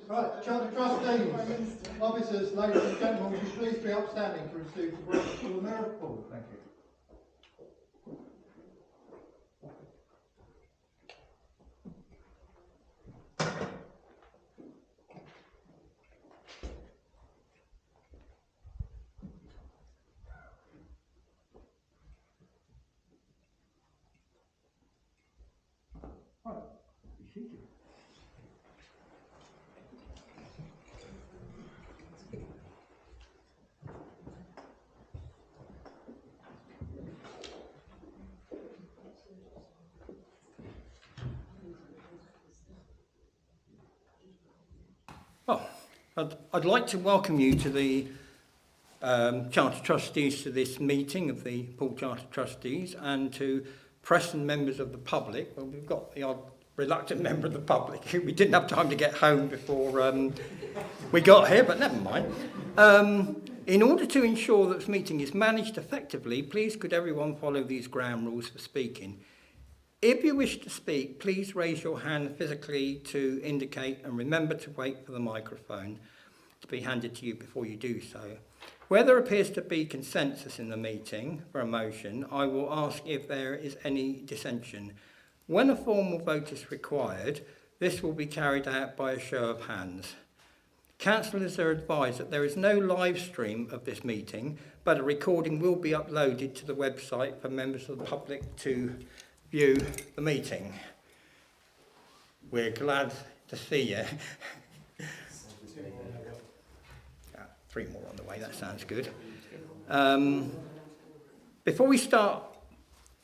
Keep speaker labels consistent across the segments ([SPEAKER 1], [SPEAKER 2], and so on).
[SPEAKER 1] Right, Charter Trustees, officers, ladies and gentlemen, would you please be upstanding to receive the work for the Mayor of Poole? Thank you. Right, be seated. Well, I'd like to welcome you to the Charter Trustees to this meeting of the Poole Charter Trustees, and to press and members of the public. Well, we've got the odd reluctant member of the public who we didn't have time to get home before we got here, but never mind. In order to ensure that this meeting is managed effectively, please could everyone follow these ground rules for speaking. If you wish to speak, please raise your hand physically to indicate, and remember to wait for the microphone to be handed to you before you do so. Where there appears to be consensus in the meeting for a motion, I will ask if there is any dissension. When a formal vote is required, this will be carried out by a show of hands. Councillors are advised that there is no live stream of this meeting, but a recording will be uploaded to the website for members of the public to view the meeting. We're glad to see you. 3 more on the way, that sounds good. Before we start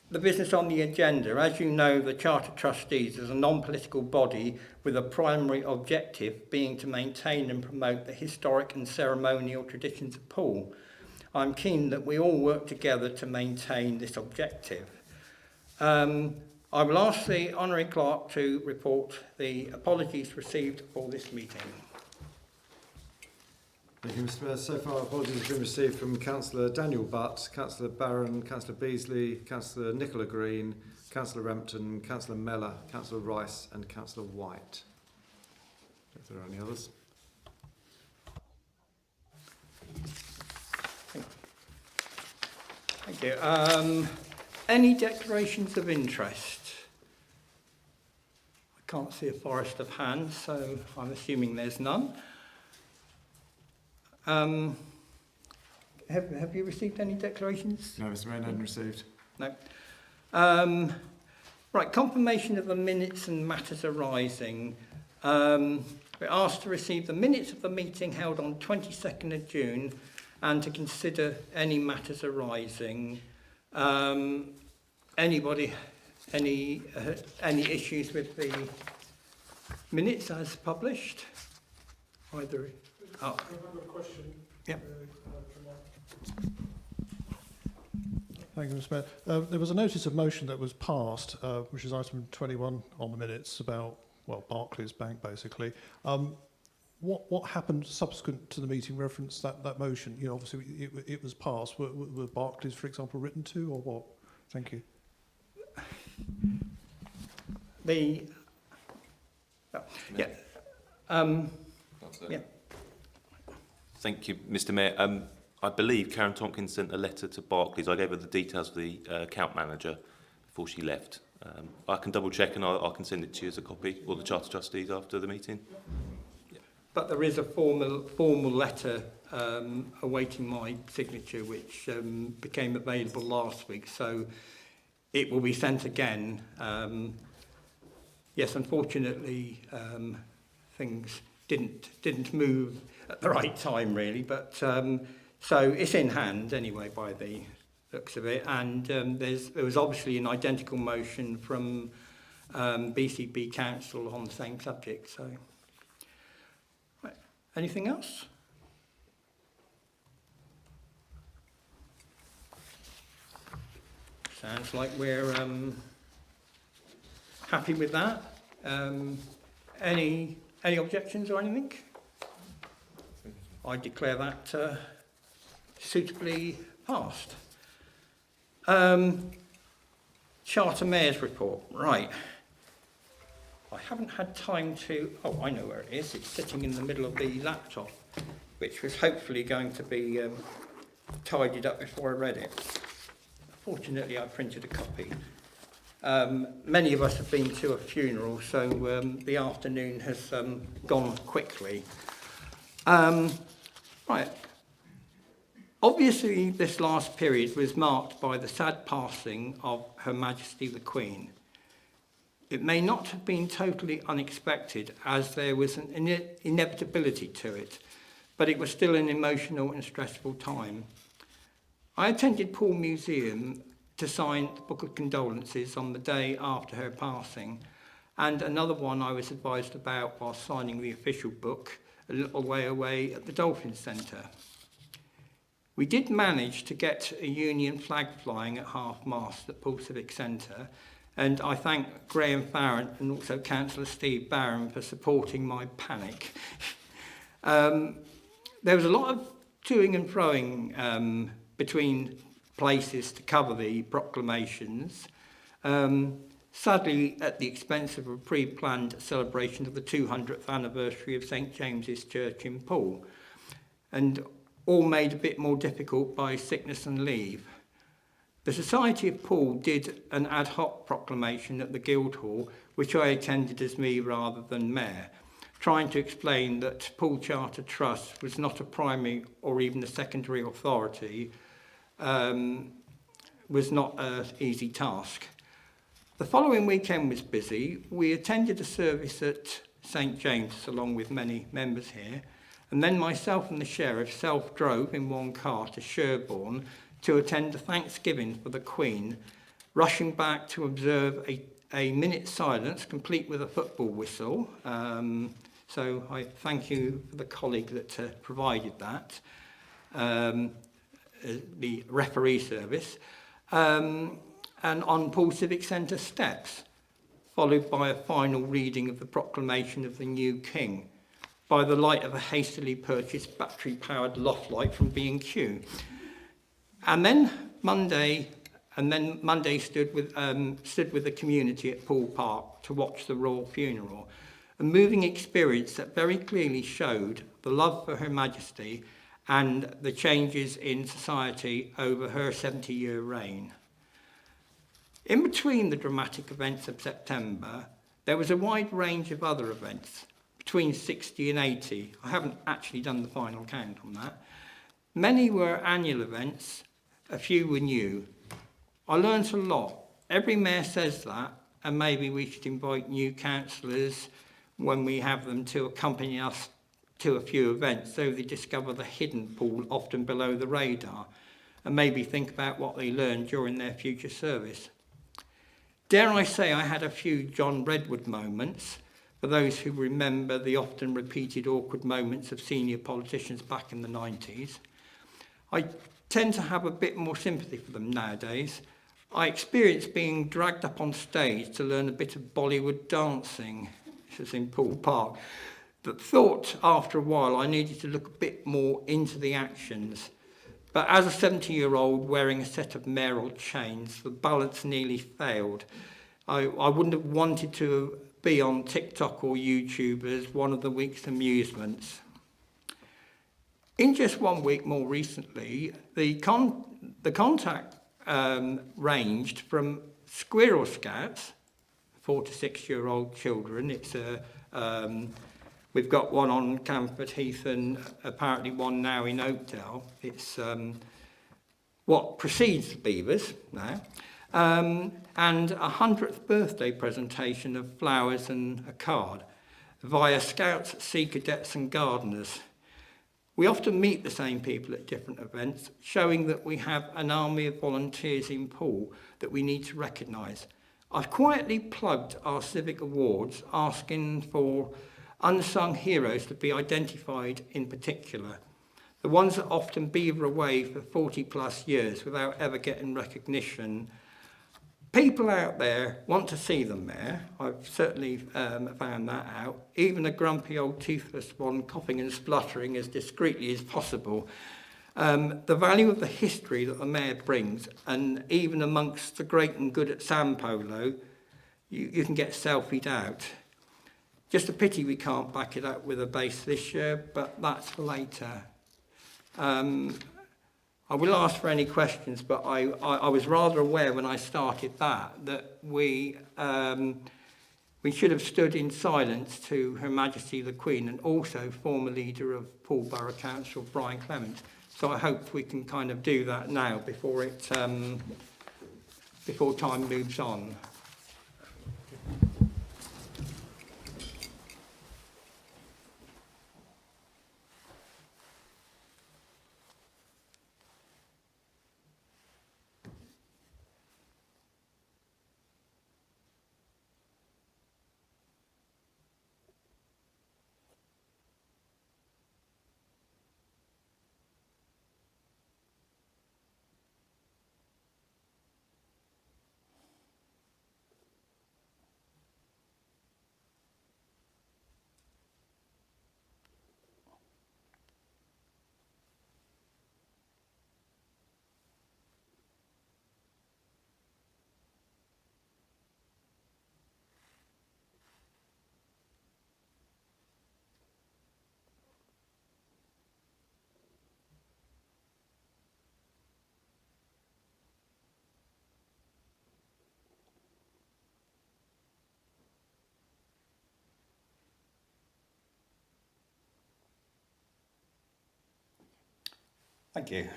[SPEAKER 1] the business on the agenda, as you know, the Charter Trustees is a non-political body with a primary objective being to maintain and promote the historic and ceremonial traditions of Poole. I'm keen that we all work together to maintain this objective. I will ask the Honorary Clerk to report the apologies received for this meeting.
[SPEAKER 2] Thank you, Mr. Mayor. So far, apologies have been received from Councillor Daniel Butt, Councillor Barron, Councillor Beasley, Councillor Nicola Green, Councillor Rampton, Councillor Mellor, Councillor Rice and Councillor White. If there are any others.
[SPEAKER 1] Thank you. Any declarations of interest? I can't see a forest of hands, so I'm assuming there's none. Have you received any declarations?
[SPEAKER 2] No, Mr. Mayor, none received.
[SPEAKER 1] No. Right, confirmation of the minutes and matters arising. We're asked to receive the minutes of the meeting held on 22nd of June and to consider any matters arising. Anybody, any issues with the minutes as published? Either. Oh.
[SPEAKER 3] I have a question.
[SPEAKER 1] Yep.
[SPEAKER 3] Thank you, Mr. Mayor. There was a notice of motion that was passed, which is item 21 on the minutes, about, well, Barclays Bank, basically. What happened subsequent to the meeting reference that motion? You know, obviously it was passed. Were Barclays, for example, written to, or what? Thank you.
[SPEAKER 1] Yeah. Yeah.
[SPEAKER 4] Thank you, Mr. Mayor. I believe Karen Tompkins sent a letter to Barclays. I gave her the details of the account manager before she left. I can double check and I can send it to you as a copy, or the Charter Trustees after the meeting. Yeah.
[SPEAKER 1] But there is a formal letter awaiting my signature, which became available last week, so it will be sent again. Yes, unfortunately, things didn't move at the right time, really, but so it's in hand anyway by the looks of it, and there was obviously an identical motion from BCB Council on the same subject. So, right. Anything else? Sounds like we're happy with that. Any objections or anything? I declare that suitably passed. Charter Mayor's report. Right. I haven't had time to, oh, I know where it is. It's sitting in the middle of the laptop, which was hopefully going to be tidied up before I read it. Fortunately, I printed a copy. Many of us have been to a funeral, so the afternoon has gone quickly. Right. Obviously, this last period was marked by the sad passing of Her Majesty the Queen. It may not have been totally unexpected, as there was an inevitability to it, but it was still an emotional and stressful time. I attended Poole Museum to sign the Book of Condolences on the day after her passing, and another one I was advised about while signing the official book a little way away at the Dolphin Centre. We did manage to get a Union flag flying at half-mast at Poole Civic Centre, and I thank Graham Farrant and also Councillor Steve Barron for supporting my panic. There was a lot of toing and froing between places to cover the proclamations, sadly at the expense of a pre-planned celebration of the 200th anniversary of St James's Church in Poole, and all made a bit more difficult by sickness and leave. The Society of Poole did an ad hoc proclamation at the Guildhall, which I attended as me rather than mayor, trying to explain that Poole Charter Trust was not a primary or even a secondary authority, was not an easy task. The following weekend was busy. We attended a service at St James along with many members here, and then myself and the sheriff self-drove in one car to Sherborne to attend a Thanksgiving for the Queen, rushing back to observe a minute's silence, complete with a football whistle. So I thank you for the colleague that provided that, the referee service, and on Poole Civic Centre steps, followed by a final reading of the proclamation of the new King, by the light of a hastily purchased battery-powered loft light from B&Q. And then Monday stood with the community at Poole Park to watch the royal funeral, a moving experience that very clearly showed the love for Her Majesty and the changes in society over her 70-year reign. In between the dramatic events of September, there was a wide range of other events, between 60 and 80. I haven't actually done the final count on that. Many were annual events, a few were new. I learnt a lot. Every mayor says that, and maybe we should invite new councillors when we have them to accompany us to a few events so they discover the hidden Poole often below the radar, and maybe think about what they learned during their future service. Dare I say I had a few John Redwood moments, for those who remember the often repeated awkward moments of senior politicians back in the 90s. I tend to have a bit more sympathy for them nowadays. I experienced being dragged up on stage to learn a bit of Bollywood dancing, this was in Poole Park, but thought after a while I needed to look a bit more into the actions. But as a 70-year-old wearing a set of mayoral chains, the balance nearly failed. I wouldn't have wanted to be on TikTok or YouTube as one of the week's amusements. In just 1 week more recently, the contact ranged from Squirrel Scouts, 4 to 6-year-old children. We've got one on Camford Heath and apparently one now in Oakdale. It's what precedes the Beavers now. And a 100th birthday presentation of flowers and a card via Scouts, Sea Cadets and Gardeners. We often meet the same people at different events, showing that we have an army of volunteers in Poole that we need to recognise. I've quietly plugged our civic awards, asking for unsung heroes to be identified in particular, the ones that often beaver away for 40 plus years without ever getting recognition. People out there want to see them there. I've certainly found that out. Even a grumpy old toothless one coughing and spluttering as discreetly as possible. The value of the history that the mayor brings, and even amongst the great and good at sand polo, you can get selfied out. Just a pity we can't back it up with a base this year, but that's for later. I will ask for any questions, but I was rather aware when I started that we should have stood in silence to Her Majesty the Queen and also former leader of Poole Borough Council, Brian Clement. So I hope we can kind of do that now before before time moves on. Thank you.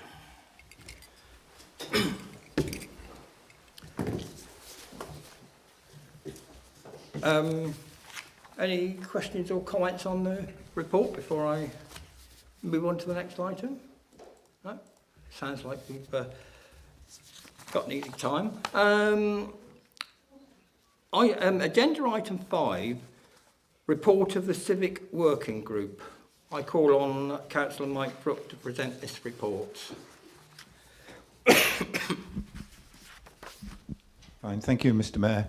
[SPEAKER 1] Any questions or comments on the report before I move on to the next item? No? Sounds like we've got needed time. Agenda item 5, report of the Civic Working Group. I call on Councillor Mike Brooke to present this report.
[SPEAKER 5] Fine, thank you, Mr. Mayor.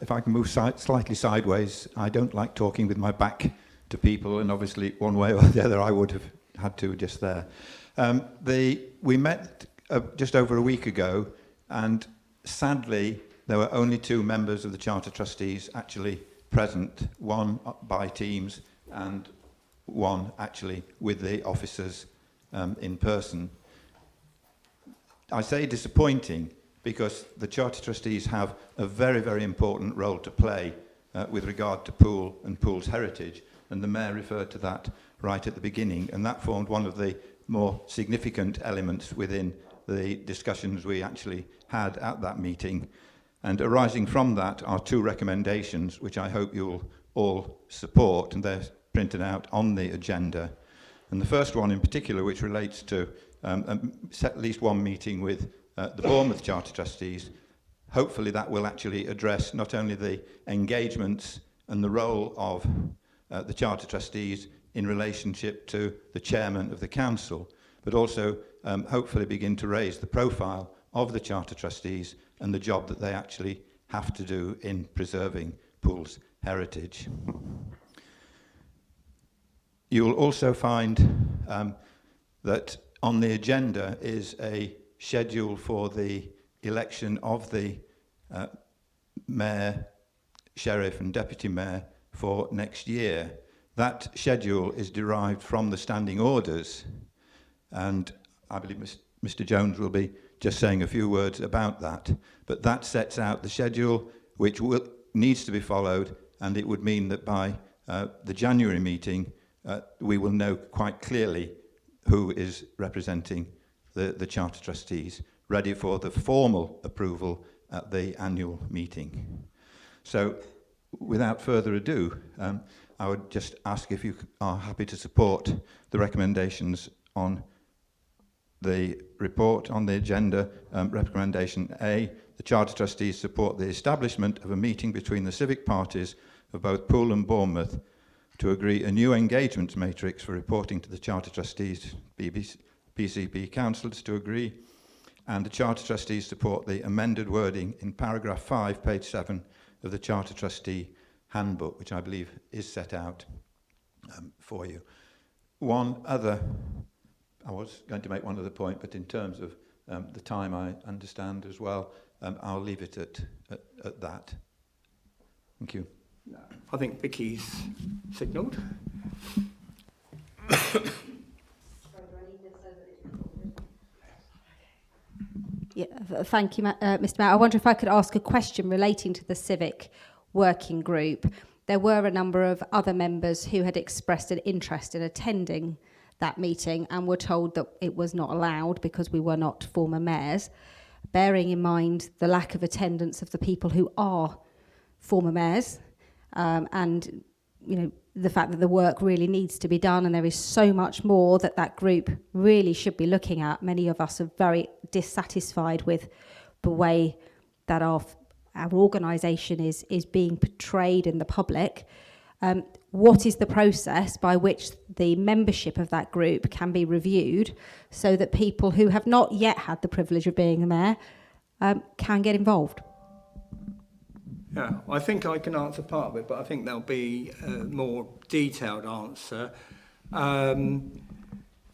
[SPEAKER 5] If I can move slightly sideways, I don't like talking with my back to people, and obviously one way or the other I would have had to just there. We met just over a week ago, and sadly there were only 2 members of the Charter Trustees actually present, one by Teams and one actually with the officers in person. I say disappointing because the Charter Trustees have a very, very important role to play with regard to Poole and Poole's heritage, and the Mayor referred to that right at the beginning, and that formed one of the more significant elements within the discussions we actually had at that meeting. And arising from that are 2 recommendations which I hope you'll all support, and they're printed out on the agenda. And the first one in particular, which relates to at least one meeting with the Bournemouth Charter Trustees, hopefully that will actually address not only the engagements and the role of the Charter Trustees in relationship to the chairman of the council, but also hopefully begin to raise the profile of the Charter Trustees and the job that they actually have to do in preserving Poole's heritage. You will also find that on the agenda is a schedule for the election of the Mayor, Sheriff and Deputy Mayor for next year. That schedule is derived from the standing orders, and I believe Mr. Jones will be just saying a few words about that. But that sets out the schedule which needs to be followed, and it would mean that by the January meeting we will know quite clearly who is representing the Charter Trustees, ready for the formal approval at the annual meeting. So, without further ado, I would just ask if you are happy to support the recommendations on the report on the agenda. Recommendation A, the Charter Trustees support the establishment of a meeting between the civic parties of both Poole and Bournemouth to agree a new engagement matrix for reporting to the Charter Trustees, PCP councillors to agree, and the Charter Trustees support the amended wording in paragraph 5, page 7 of the Charter Trustee handbook, which I believe is set out for you. One other, I was going to make one other point, but in terms of the time I understand as well, I'll leave it at that. Thank you.
[SPEAKER 1] I think Vicky's signalled.
[SPEAKER 6] Yeah, thank you, Mr. Mayor. I wonder if I could ask a question relating to the civic working group. There were a number of other members who had expressed an interest in attending that meeting and were told that it was not allowed because we were not former mayors. Bearing in mind the lack of attendance of the people who are former mayors, and the fact that the work really needs to be done, and there is so much more that group really should be looking at. Many of us are very dissatisfied with the way that our organisation is being portrayed in the public. What is the process by which the membership of that group can be reviewed so that people who have not yet had the privilege of being a mayor can get involved?
[SPEAKER 1] Yeah, I think I can answer part of it, but I think there'll be a more detailed answer.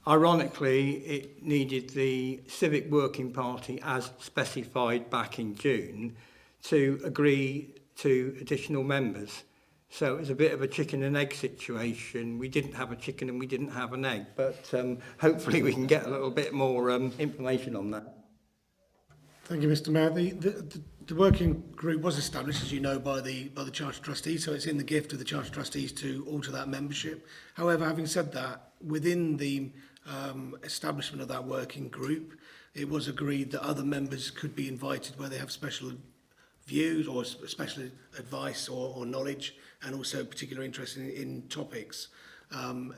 [SPEAKER 1] Ironically, it needed the Civic Working Party, as specified back in June, to agree to additional members. So it was a bit of a chicken and egg situation. We didn't have a chicken and we didn't have an egg, but hopefully we can get a little bit more information on that.
[SPEAKER 7] Thank you, Mr. Mayor. The working group was established, as you know, by the Charter Trustees, so it's in the gift of the Charter Trustees to alter that membership. However, having said that, within the establishment of that working group, it was agreed that other members could be invited where they have special views or special advice or knowledge, and also particular interest in topics. I'm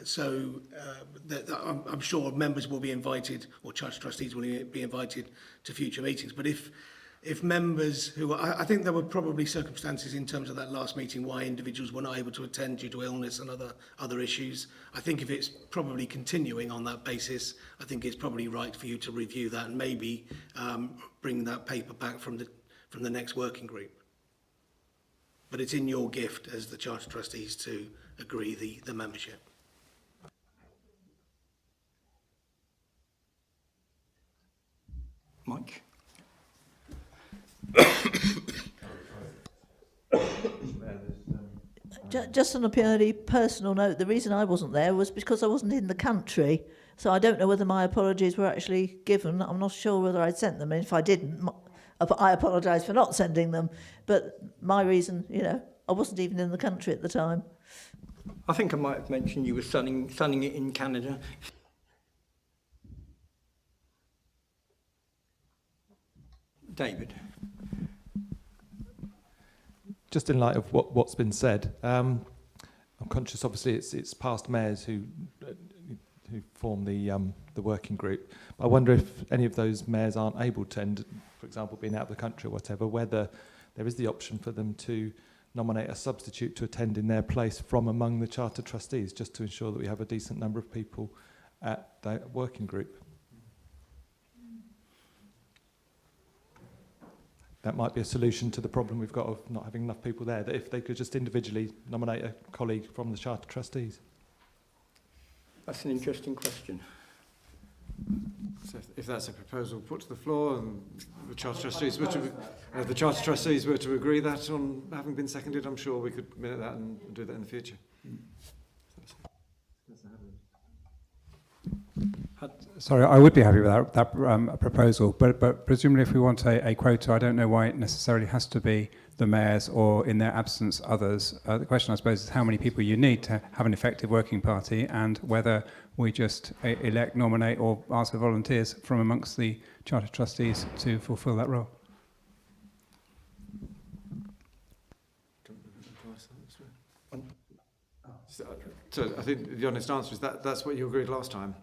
[SPEAKER 7] sure members will be invited, or Charter Trustees will be invited to future meetings. But if members who I think there were probably circumstances in terms of that last meeting why individuals were not able to attend due to illness and other issues. I think if it's probably continuing on that basis, I think it's probably right for you to review that and maybe bring that paper back from the next working group. But it's in your gift as the Charter Trustees to agree the membership.
[SPEAKER 1] Mike?
[SPEAKER 8] Just on a purely personal note, the reason I wasn't there was because I wasn't in the country. So I don't know whether my apologies were actually given. I'm not sure whether I'd sent them. And if I didn't, I apologise for not sending them. But my reason, I wasn't even in the country at the time.
[SPEAKER 1] I think I might have mentioned you were sunning it in Canada. David?
[SPEAKER 9] Just in light of what's been said, I'm conscious. Obviously, it's past mayors who form the working group. I wonder if any of those mayors aren't able to attend, for example, being out of the country or whatever, whether there is the option for them to nominate a substitute to attend in their place from among the Charter Trustees, just to ensure that we have a decent number of people at that working group. That might be a solution to the problem we've got of not having enough people there, that if they could just individually nominate a colleague from the Charter Trustees.
[SPEAKER 1] That's an interesting question.
[SPEAKER 2] So if that's a proposal put to the floor and the Charter Trustees were to agree that on having been seconded, I'm sure we could minute that and do that in the future.
[SPEAKER 10] Sorry, I would be happy with that proposal, but presumably if we want a quota, I don't know why it necessarily has to be the mayors or, in their absence, others. The question, I suppose, is how many people you need to have an effective working party, and whether we just elect, nominate, or ask for volunteers from amongst the Charter Trustees to fulfil that role.
[SPEAKER 2] So I think the honest answer is that's what you agreed last time.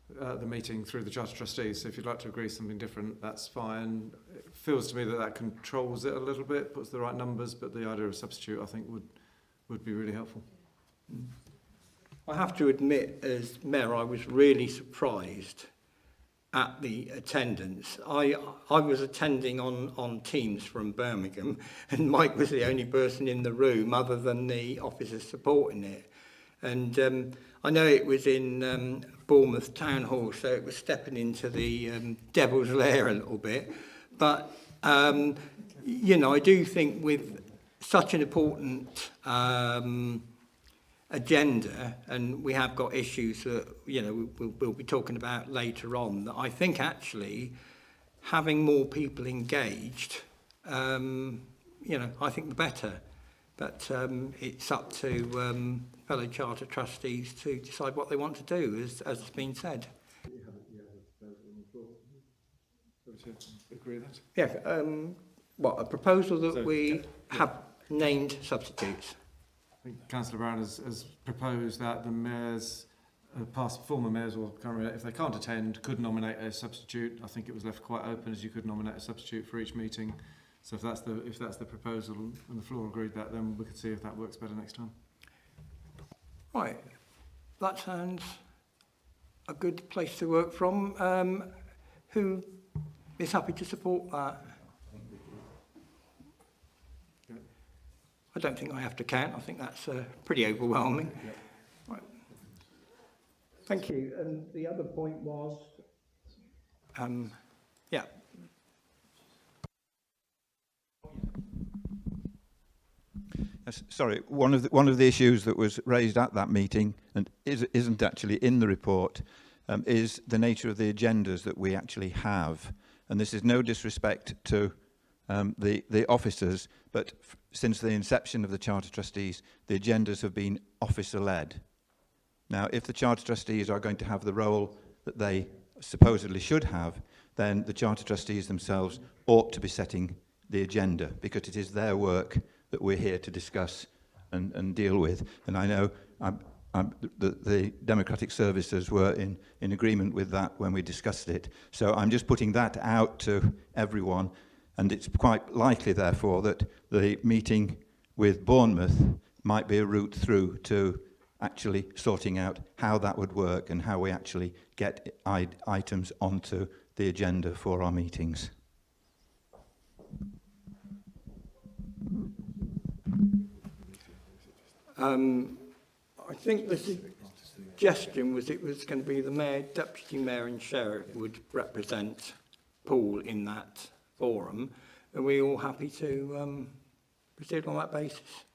[SPEAKER 2] The meeting through the Charter Trustees. So if you'd like to agree something different, that's fine. It feels to me that controls it a little bit, puts the right numbers, but the idea of substitute, I think, would be really helpful.
[SPEAKER 1] I have to admit, as Mayor, I was really surprised at the attendance. I was attending on Teams from Birmingham, and Mike was the only person in the room other than the officers supporting it. And I know it was in Bournemouth Town Hall, so it was stepping into the devil's lair a little bit. But, I do think with such an important agenda, and we have got issues that we'll be talking about later on, that I think actually having more people engaged, I think the better. But it's up to fellow Charter Trustees to decide what they want to do, as has been said.
[SPEAKER 2] Agree with that?
[SPEAKER 1] Yeah, a proposal that we have named substitutes.
[SPEAKER 2] I think Councillor Brown has proposed that the mayors, past former mayors or current mayor, if they can't attend, could nominate a substitute. I think it was left quite open, as you could nominate a substitute for each meeting. So if that's the proposal and the floor agreed that, then we could see if that works better next time.
[SPEAKER 1] Right, that sounds a good place to work from. Who is happy to support that? I don't think I have to count. I think that's pretty overwhelming. Right. Thank you. And the other point was,
[SPEAKER 5] Sorry, one of the issues that was raised at that meeting and isn't actually in the report is the nature of the agendas that we actually have. And this is no disrespect to the officers, but since the inception of the Charter Trustees, the agendas have been officer-led. Now, if the Charter Trustees are going to have the role that they supposedly should have, then the Charter Trustees themselves ought to be setting the agenda, because it is their work that we're here to discuss and deal with. And I know the Democratic Services were in agreement with that when we discussed it. So I'm just putting that out to everyone. And it's quite likely, therefore, that the meeting with Bournemouth might be a route through to actually sorting out how that would work and how we actually get items onto the agenda for our meetings.
[SPEAKER 1] I think the suggestion was it was going to be the Mayor, Deputy Mayor and Sheriff would represent Poole in that forum. Are we all happy to proceed on that basis?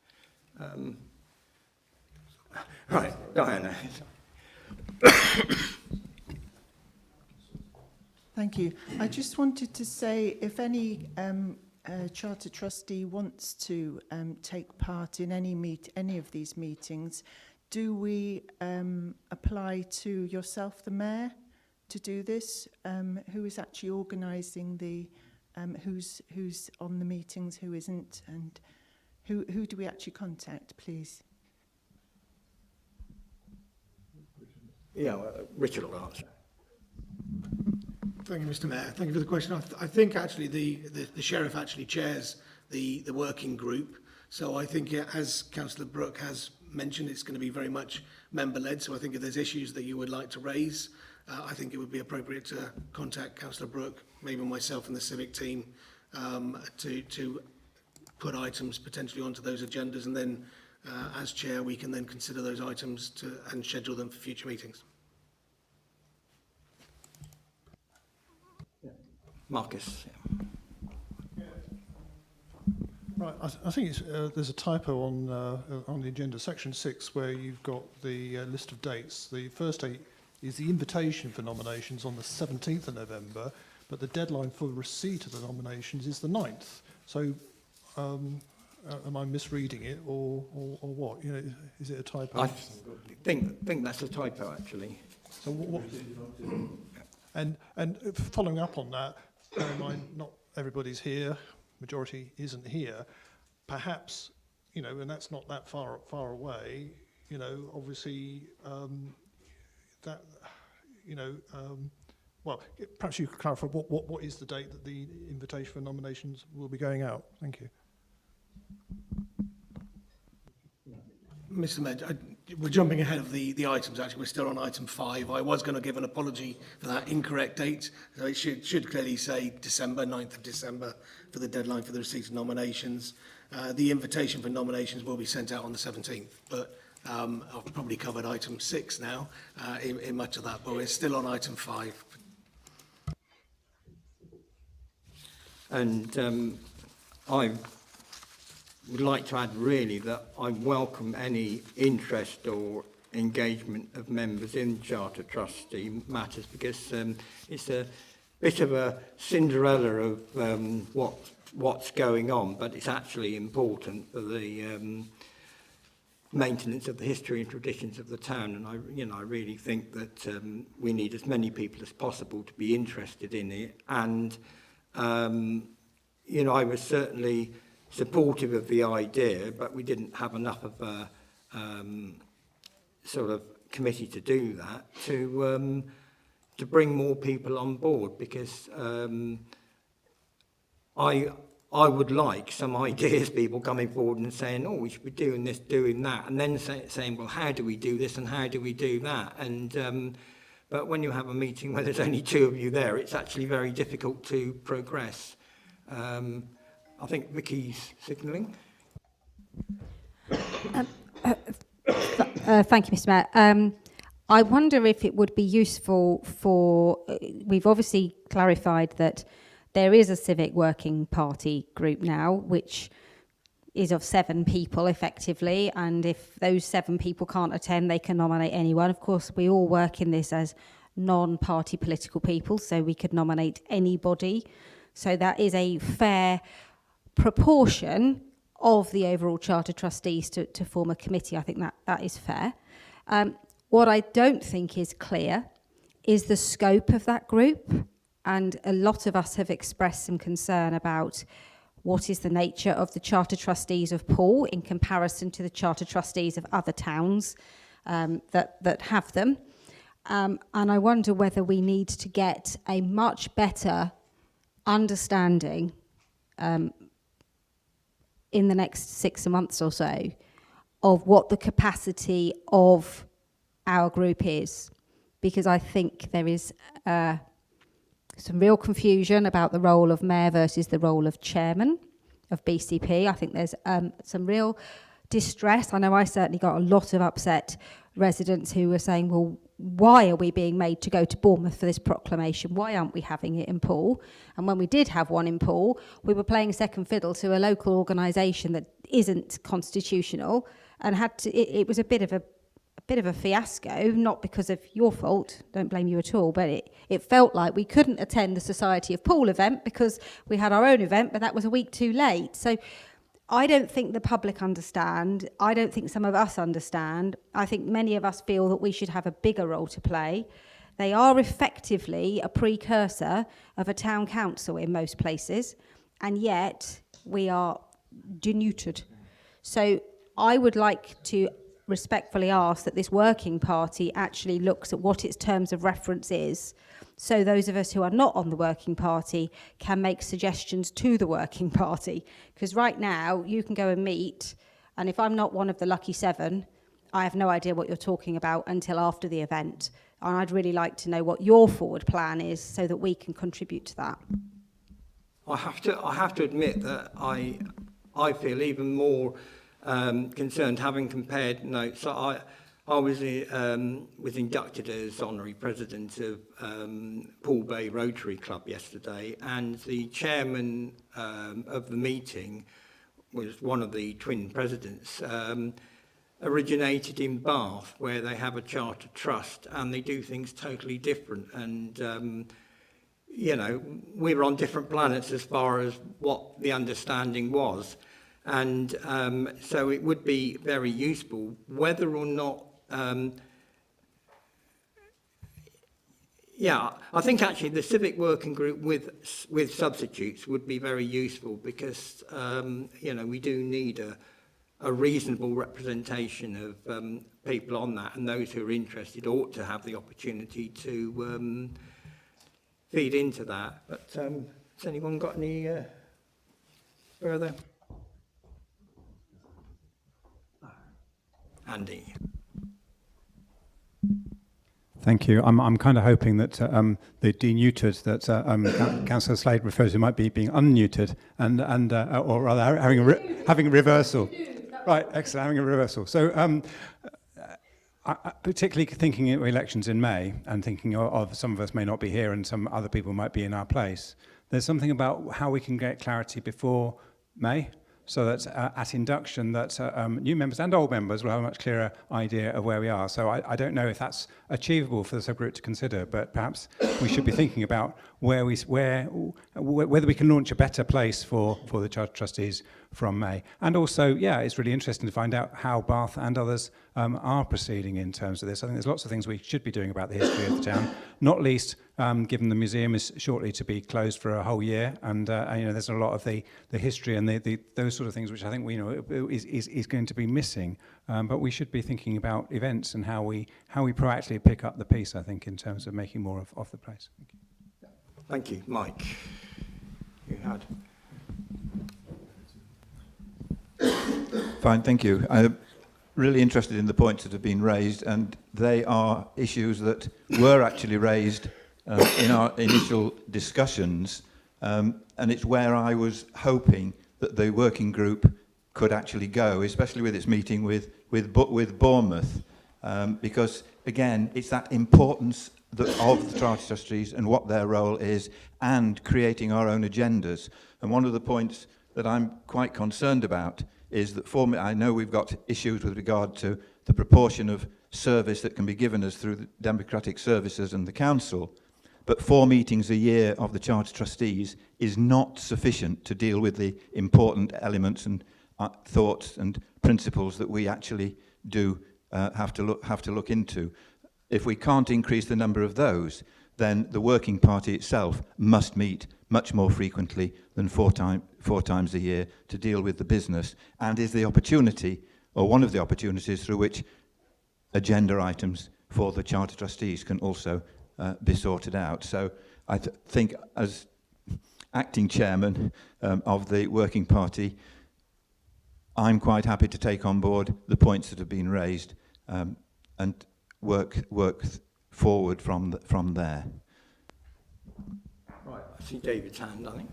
[SPEAKER 1] Right, Diana.
[SPEAKER 11] Thank you. I just wanted to say, if any Charter Trustee wants to take part in any of these meetings, do we apply to yourself, the Mayor, to do this? Who is actually organising the who's on the meetings, who isn't, and who do we actually contact, please?
[SPEAKER 1] Yeah, Richard will answer.
[SPEAKER 7] Thank you, Mr. Mayor. Thank you for the question. I think actually the Sheriff actually chairs the working group. So I think, as Councillor Brooke has mentioned, it's going to be very much member-led. So I think if there's issues that you would like to raise, I think it would be appropriate to contact Councillor Brooke, maybe myself and the Civic team, to put items potentially onto those agendas, and then as chair we can then consider those items and schedule them for future meetings.
[SPEAKER 1] Marcus. Yeah.
[SPEAKER 3] Right, I think there's a typo on the agenda, section 6, where you've got the list of dates. The first date is the invitation for nominations on the 17th of November, but the deadline for receipt of the nominations is the 9th. So, am I misreading it, or what? You know, is it a typo?
[SPEAKER 1] I think that's a typo, actually.
[SPEAKER 3] So what and following up on that, bear in mind, not everybody's here, majority isn't here. Perhaps, you know, and that's not that far away. You know, obviously, that, you know, well, perhaps you could clarify what is the date that the invitation for nominations will be going out. Thank you.
[SPEAKER 7] Mr. Mayor, we're jumping ahead of the items. Actually, we're still on item 5. I was going to give an apology for that incorrect date. So it should clearly say December, 9th of December, for the deadline for the receipt of nominations. The invitation for nominations will be sent out on the 17th, but I've probably covered item 6 now in much of that, but we're still on item 5.
[SPEAKER 1] And I would like to add really that I welcome any interest or engagement of members in Charter Trustee matters, because it's a bit of a Cinderella of what's going on, but it's actually important for the maintenance of the history and traditions of the town. And I really think that we need as many people as possible to be interested in it. And I was certainly supportive of the idea, but we didn't have enough of a sort of committee to do that, to bring more people on board, because I would like some ideas, people coming forward and saying, oh, we should be doing this, doing that, and then saying, well, how do we do this and how do we do that? And but when you have a meeting where there's only two of you there, it's actually very difficult to progress. I think Vicky's signalling.
[SPEAKER 6] Thank you, Mr. Mayor. I wonder if it would be useful for, we've obviously clarified that there is a civic working party group now, which is of 7 people effectively, and if those 7 people can't attend, they can nominate anyone. Of course, we all work in this as non-party political people, so we could nominate anybody. So that is a fair proportion of the overall Charter Trustees to form a committee. I think that is fair. What I don't think is clear is the scope of that group. And a lot of us have expressed some concern about what is the nature of the Charter Trustees of Poole in comparison to the Charter Trustees of other towns that have them. And I wonder whether we need to get a much better understanding in the next 6 months or so of what the capacity of our group is. Because I think there is some real confusion about the role of mayor versus the role of chairman of BCP. I think there's some real distress. I know I certainly got a lot of upset residents who were saying, well, why are we being made to go to Bournemouth for this proclamation? Why aren't we having it in Poole? And when we did have one in Poole, we were playing second fiddle to a local organisation that isn't constitutional, and had to. It was a bit of a fiasco, not because of your fault, don't blame you at all, but it felt like we couldn't attend the Society of Poole event because we had our own event, but that was a week too late. So I don't think the public understand. I don't think some of us understand. I think many of us feel that we should have a bigger role to play. They are effectively a precursor of a town council in most places, and yet we are denuded. So I would like to respectfully ask that this working party actually looks at what its terms of reference is, so those of us who are not on the working party can make suggestions to the working party. Because right now you can go and meet, and if I'm not one of the lucky 7, I have no idea what you're talking about until after the event, and I'd really like to know what your forward plan is so that we can contribute to that.
[SPEAKER 1] I have to admit that I feel even more concerned, having compared notes. I was inducted as honorary president of Poole Bay Rotary Club yesterday, and the chairman of the meeting was one of the twin presidents. Originated in Bath, where they have a charter trust, and they do things totally different. And we were on different planets as far as what the understanding was. And so it would be very useful, whether or not, I think actually the civic working group with substitutes would be very useful, because, we do need a reasonable representation of people on that, and those who are interested ought to have the opportunity to feed into that. But has anyone got any further? Andy.
[SPEAKER 10] Thank you. I'm kind of hoping that the deneutered that Councillor Slade refers to might be being unneutered, and or rather having a reversal. Right, excellent, having a reversal. So, I particularly thinking of elections in May, and thinking of some of us may not be here, and some other people might be in our place. There's something about how we can get clarity before May. so that at induction that new members and old members will have a much clearer idea of where we are. So I don't know if that's achievable for the subgroup to consider, but perhaps we should be thinking about whether we can launch a better place for the Charter Trustees from May. And also, yeah, it's really interesting to find out how Bath and others are proceeding in terms of this. I think there's lots of things we should be doing about the history of the town, not least given the museum is shortly to be closed for a whole year, and there's a lot of the history and those sort of things which I think we is going to be missing. But we should be thinking about events and how we proactively pick up the piece, I think, in terms of making more of the place.
[SPEAKER 1] Thank you. Mike, you had.
[SPEAKER 5] Fine, thank you. I'm really interested in the points that have been raised, and they are issues that were actually raised in our initial discussions, and it's where I was hoping that the working group could actually go, especially with its meeting with Bournemouth, because again, it's that importance of the Charter Trustees and what their role is, and creating our own agendas. And one of the points that I'm quite concerned about is that I know we've got issues with regard to the proportion of service that can be given us through the democratic services and the council, but 4 meetings a year of the Charter Trustees is not sufficient to deal with the important elements and thoughts and principles that we actually do have to look into. If we can't increase the number of those, then the working party itself must meet much more frequently than four times a year to deal with the business, and is the opportunity, or one of the opportunities, through which agenda items for the Charter Trustees can also be sorted out. So I think, as acting chairman of the working party, I'm quite happy to take on board the points that have been raised and work forward from there.
[SPEAKER 1] Right, I see David's hand, I think.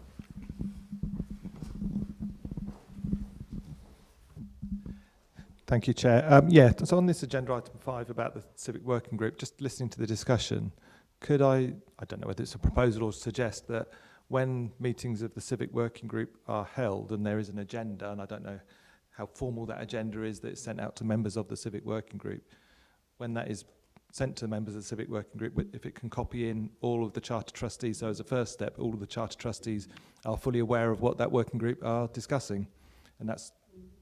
[SPEAKER 9] Thank you, Chair. So on this agenda item 5 about the Civic Working Group, just listening to the discussion, could I don't know whether it's a proposal or suggest that when meetings of the Civic Working Group are held and there is an agenda, and I don't know how formal that agenda is that is sent out to members of the Civic Working Group, when that is sent to members of the Civic Working Group, if it can copy in all of the Charter Trustees, so as a first step, all of the Charter Trustees are fully aware of what that working group are discussing. And that's,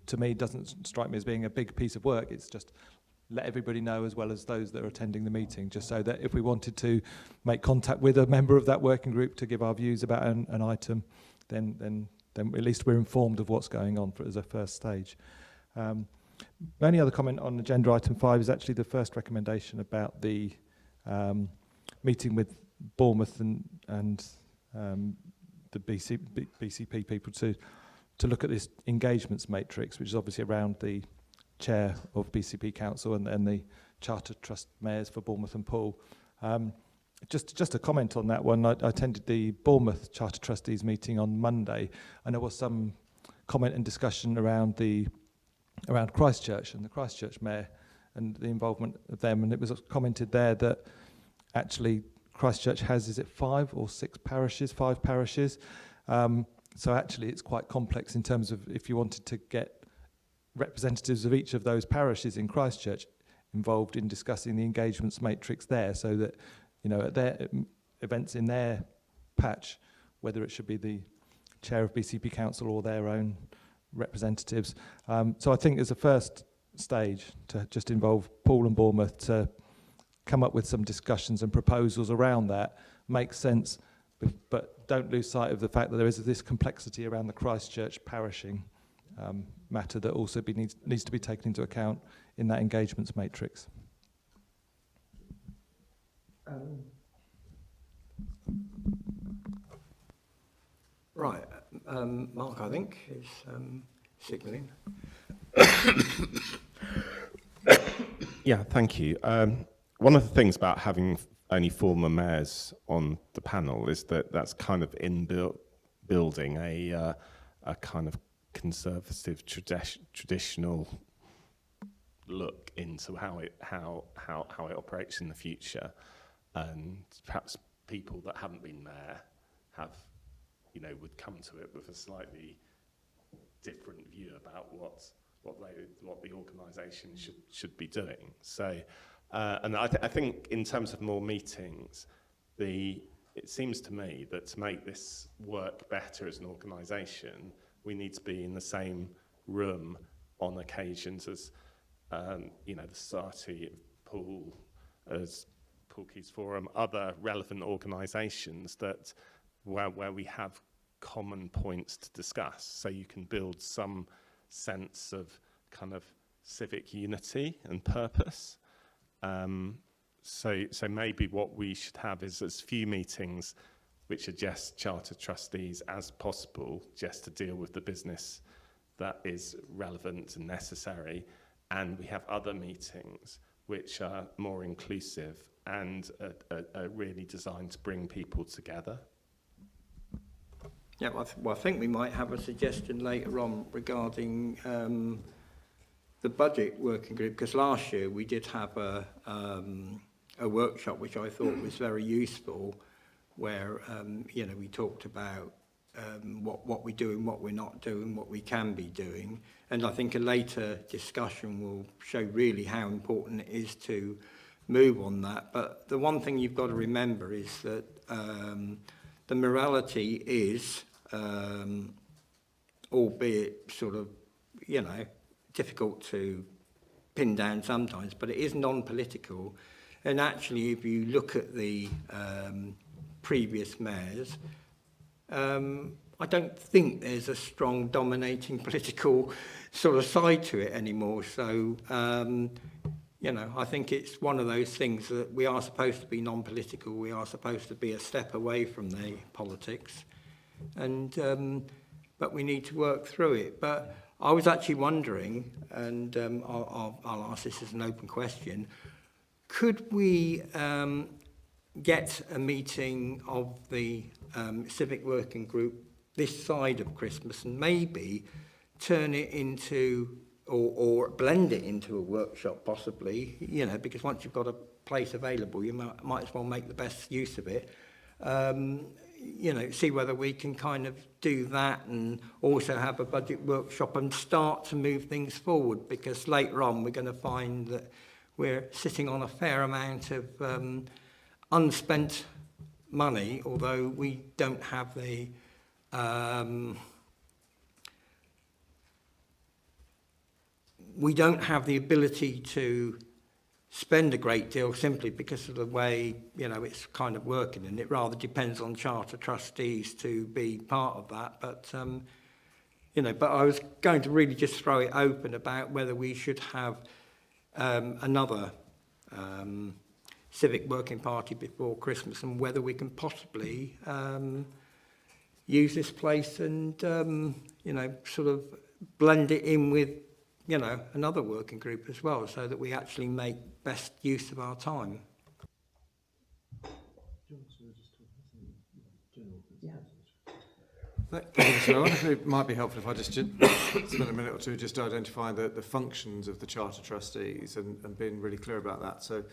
[SPEAKER 9] to me, doesn't strike me as being a big piece of work. It's just let everybody know, as well as those that are attending the meeting, just so that if we wanted to make contact with a member of that working group to give our views about an item, then at least we're informed of what's going on as a first stage. My only other comment on agenda item 5 is actually the first recommendation about the meeting with Bournemouth and the BCP people to look at this engagements matrix, which is obviously around the chair of BCP Council and the Charter Trust mayors for Bournemouth and Poole. Just a comment on that one. I attended the Bournemouth Charter Trustees meeting on Monday, and there was some comment and discussion around Christchurch and the Christchurch mayor and the involvement of them, and it was commented there that actually Christchurch has, is it 5 or 6 parishes? 5 parishes. So actually it's quite complex in terms of if you wanted to get representatives of each of those parishes in Christchurch involved in discussing the engagements matrix there, so that, you know, at their events in their patch, whether it should be the chair of BCP Council or their own representatives. So I think as a first stage to just involve Poole and Bournemouth to come up with some discussions and proposals around that makes sense, but don't lose sight of the fact that there is this complexity around the Christchurch parishing matter that also needs to be taken into account in that engagements matrix.
[SPEAKER 1] Right, Mark, I think, is signalling.
[SPEAKER 12] Yeah, thank you. One of the things about having only former mayors on the panel is that that's kind of building a kind of conservative traditional look into how it operates in the future, and perhaps people that haven't been mayor would come to it with a slightly different view about what the organisation should be doing. So, and I think in terms of more meetings, it seems to me that to make this work better as an organisation, we need to be in the same room on occasions as the Society of Poole, as Poole Keys Forum, other relevant organisations that where we have common points to discuss, so you can build some sense of kind of civic unity and purpose. So maybe what we should have is as few meetings which are just Charter Trustees as possible, just to deal with the business that is relevant and necessary, and we have other meetings which are more inclusive and are really designed to bring people together.
[SPEAKER 1] Yeah, well, I think we might have a suggestion later on regarding the budget working group, because last year we did have a workshop which I thought was very useful, where we talked about what we do and what we're not doing, what we can be doing, and I think a later discussion will show really how important it is to move on that. But the one thing you've got to remember is that the morality is, albeit sort of, difficult to pin down sometimes, but it is non-political. And actually, if you look at the previous mayors, I don't think there's a strong dominating political sort of side to it anymore. So, I think it's one of those things that we are supposed to be non-political. We are supposed to be a step away from the politics, and but we need to work through it. But I was actually wondering, and I'll ask this as an open question: could we get a meeting of the civic working group this side of Christmas and maybe turn it into, or blend it into a workshop possibly, because once you've got a place available, you might as well make the best use of it. See whether we can kind of do that and also have a budget workshop and start to move things forward, because later on we're going to find that we're sitting on a fair amount of unspent money, although we don't have the ability to spend a great deal simply because of the way it's kind of working, and it rather depends on Charter Trustees to be part of that. But but I was going to really just throw it open about whether we should have another civic working party before Christmas, and whether we can possibly use this place and sort of blend it in with another working group as well, so that we actually make best use of our time.
[SPEAKER 2] So I wonder if it might be helpful if I just spend a minute or two just identifying the functions of the Charter Trustees and being really clear about that. So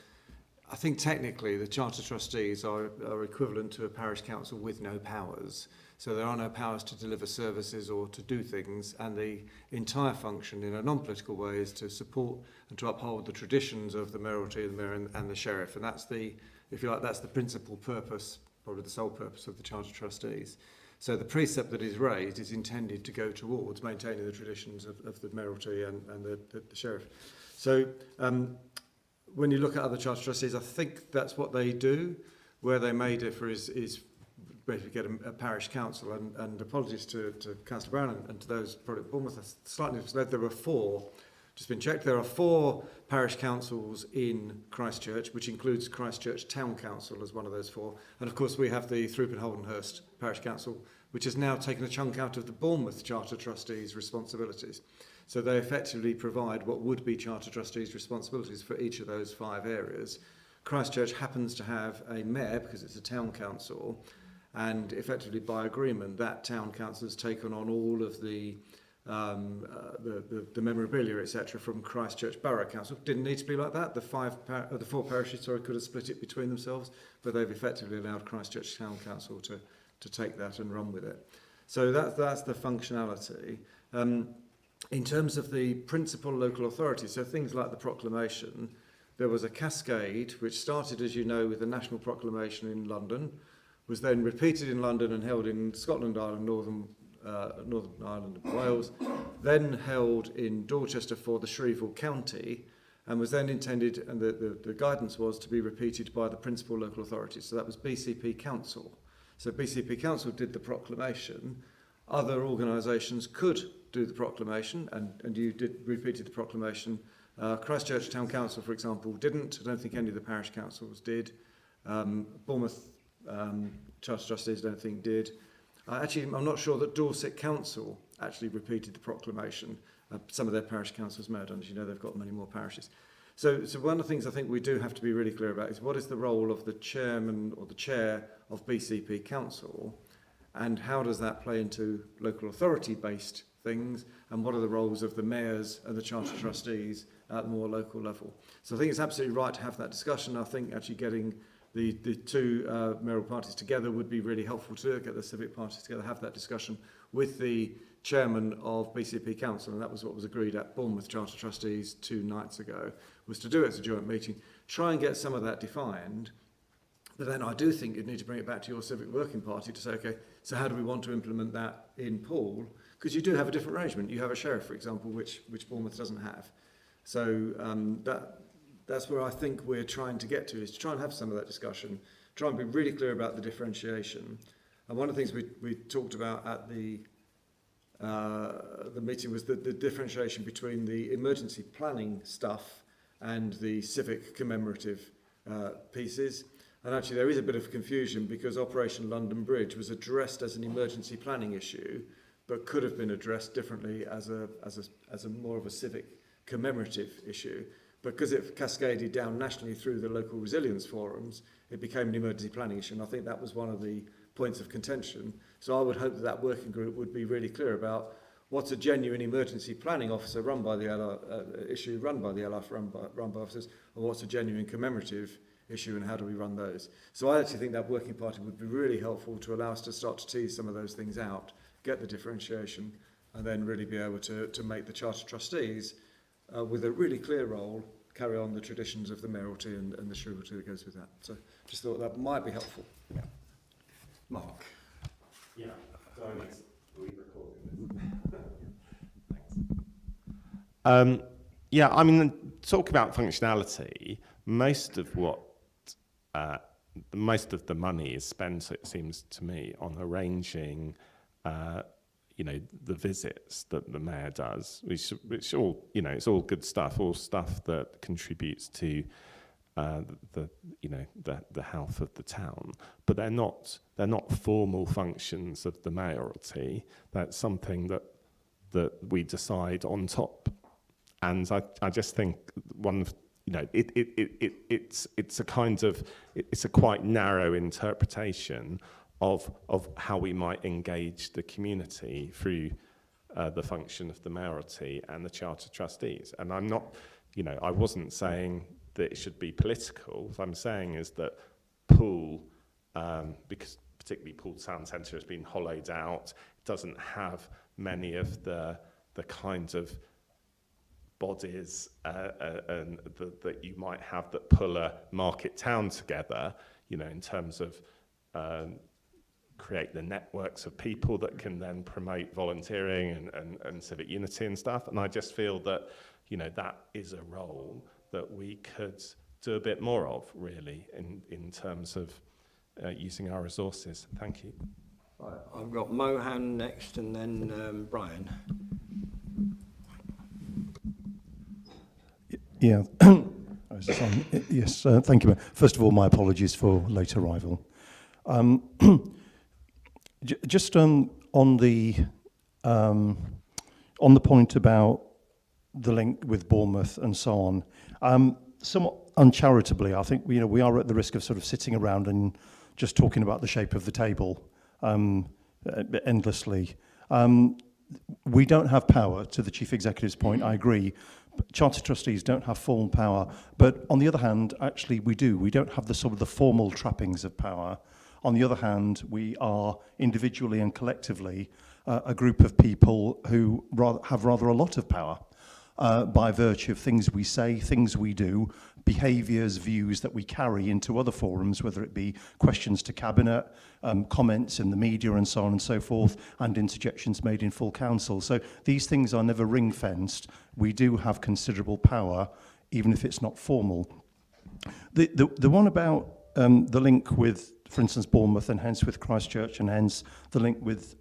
[SPEAKER 2] I think technically the Charter Trustees are equivalent to a parish council with no powers. So there are no powers to deliver services or to do things, and the entire function in a non-political way is to support and to uphold the traditions of the mayoralty, the mayor and the sheriff. And that's if you like, that's the principal purpose, probably the sole purpose of the Charter Trustees. So the precept that is raised is intended to go towards maintaining the traditions of the mayoralty and the sheriff. So when you look at other Charter Trustees, I think that's what they do. Where they may differ is basically get a parish council, and apologies to Councillor Brown and to those probably at Bournemouth, slightly misled. There are 4, just been checked, there are 4 parish councils in Christchurch, which includes Christchurch Town Council as one of those 4. And of course we have the Throop and Holdenhurst Parish Council, which has now taken a chunk out of the Bournemouth Charter Trustees' responsibilities. So they effectively provide what would be Charter Trustees' responsibilities for each of those 5 areas. Christchurch happens to have a mayor because it's a town council, and effectively by agreement that town council has taken on all of the memorabilia, etc., from Christchurch Borough Council. Didn't need to be like that. The 4 parishes, could have split it between themselves, but they've effectively allowed Christchurch Town Council to take that and run with it. So that's the functionality. In terms of the principal local authority, so things like the proclamation, there was a cascade which started, as you know, with the national proclamation in London, was then repeated in London and held in Scotland, Ireland, Northern Ireland and Wales, then held in Dorchester for the Shreveport County, and was then intended, and the guidance was to be repeated by the principal local authority. So that was BCP Council. So BCP Council did the proclamation. Other organisations could do the proclamation, and you repeated the proclamation. Christchurch Town Council, for example, didn't. I don't think any of the parish councils did. Bournemouth Charter Trustees, I don't think, did. Actually, I'm not sure that Dorset Council actually repeated the proclamation. Some of their parish councils may have done. As you know, they've got many more parishes. So one of the things I think we do have to be really clear about is what is the role of the chairman or the chair of BCP Council, and how does that play into local authority-based things, and what are the roles of the mayors and the charter trustees at the more local level. So I think it's absolutely right to have that discussion. I think actually getting the two mayoral parties together would be really helpful to get the civic parties together, have that discussion with the chairman of BCP Council, and that was what was agreed at Bournemouth Charter Trustees 2 nights ago, was to do it as a joint meeting, try and get some of that defined. But then I do think you'd need to bring it back to your civic working party to say, okay, so how do we want to implement that in Poole? Because you do have a different arrangement. You have a sheriff, for example, which Bournemouth doesn't have. So that's where I think we're trying to get to, is to try and have some of that discussion, try and be really clear about the differentiation. And one of the things we talked about at the meeting was the differentiation between the emergency planning stuff and the civic commemorative pieces. And actually there is a bit of confusion because Operation London Bridge was addressed as an emergency planning issue, but could have been addressed differently as a more of a civic commemorative issue. Because it cascaded down nationally through the local resilience forums, it became an emergency planning issue. And I think that was one of the points of contention. So I would hope that that working group would be really clear about what's a genuine emergency planning officer run by the issue run by the LF, run by officers, or what's a genuine commemorative issue, and how do we run those. So I actually think that working party would be really helpful to allow us to start to tease some of those things out, get the differentiation, and then really be able to make the Charter Trustees, with a really clear role, carry on the traditions of the mayoralty and the shrewelty that goes with that. So just thought that might be helpful.
[SPEAKER 1] Yeah. Mark.
[SPEAKER 12] Yeah, so are we recording this? Thanks. Yeah, I mean, talk about functionality. Most of the money is spent, it seems to me, on arranging, the visits that the mayor does, which all, it's all good stuff, all stuff that contributes to the health of the town. But they're not formal functions of the mayoralty. That's something that we decide on top. And I just think it's a quite narrow interpretation of how we might engage the community through the function of the mayoralty and the Charter Trustees. And I'm not, I wasn't saying that it should be political. What I'm saying is that Poole, because particularly Poole Town Centre has been hollowed out, doesn't have many of the kinds of bodies that you might have that pull a market town together, in terms of create the networks of people that can then promote volunteering and civic unity and stuff. And I just feel that, that is a role that we could do a bit more of, really, in terms of using our resources. Thank you.
[SPEAKER 1] Right, I've got Mohan next and then Brian.
[SPEAKER 13] Yeah. Yes, thank you. First of all, my apologies for late arrival. Just on the point about the link with Bournemouth and so on, somewhat uncharitably, I think we are at the risk of sort of sitting around and just talking about the shape of the table endlessly. We don't have power, to the Chief Executive's point, I agree. Charter Trustees don't have full power, but on the other hand, actually we do. We don't have the sort of the formal trappings of power. On the other hand, we are individually and collectively a group of people who have rather a lot of power by virtue of things we say, things we do, behaviours, views that we carry into other forums, whether it be questions to Cabinet, comments in the media and so on and so forth, and interjections made in full council. So these things are never ring-fenced. We do have considerable power, even if it's not formal. The one about the link with, for instance, Bournemouth, and hence with Christchurch, and hence the link with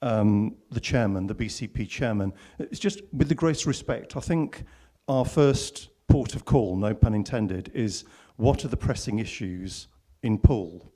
[SPEAKER 13] the chairman, the BCP chairman, it's just, with the greatest respect, I think our first port of call, no pun intended, is what are the pressing issues in Poole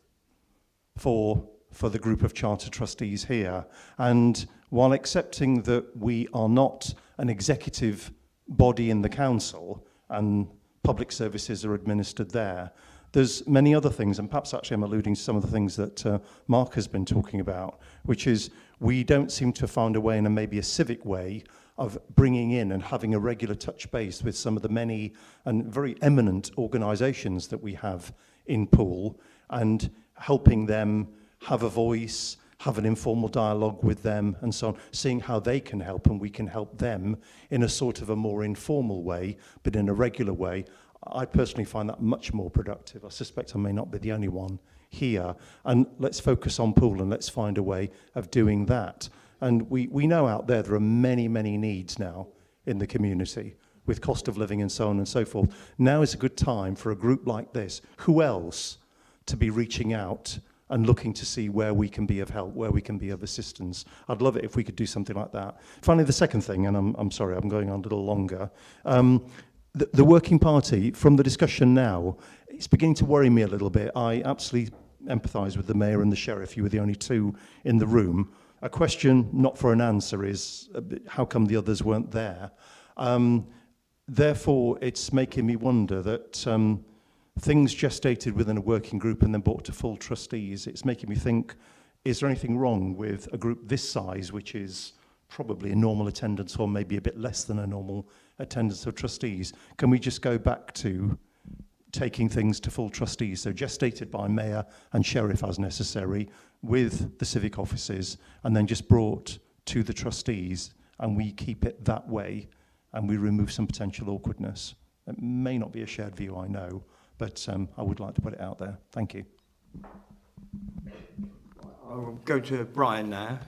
[SPEAKER 13] for the group of Charter Trustees here? And while accepting that we are not an executive body in the council and public services are administered there, there's many other things, and perhaps actually I'm alluding to some of the things that Mark has been talking about, which is we don't seem to have found a way, and maybe a civic way, of bringing in and having a regular touch base with some of the many and very eminent organisations that we have in Poole, and helping them have a voice, have an informal dialogue with them and so on, seeing how they can help and we can help them in a sort of a more informal way, but in a regular way. I personally find that much more productive. I suspect I may not be the only one here. And let's focus on Poole and let's find a way of doing that. And we know out there are many, many needs now in the community with cost of living and so on and so forth. Now is a good time for a group like this, who else, to be reaching out and looking to see where we can be of help, where we can be of assistance. I'd love it if we could do something like that. Finally, the second thing, and I'm sorry, I'm going on a little longer. The working party, from the discussion now, it's beginning to worry me a little bit. I absolutely empathise with the mayor and the sheriff. You were the only two in the room. A question, not for an answer, is how come the others weren't there? Therefore, it's making me wonder that things gestated within a working group and then brought to full trustees, it's making me think, is there anything wrong with a group this size, which is probably a normal attendance or maybe a bit less than a normal attendance of trustees? Can we just go back to taking things to full trustees, so gestated by mayor and sheriff as necessary, with the civic offices, and then just brought to the trustees, and we keep it that way, and we remove some potential awkwardness? It may not be a shared view, I know, but I would like to put it out there. Thank you.
[SPEAKER 1] I'll go to Brian now.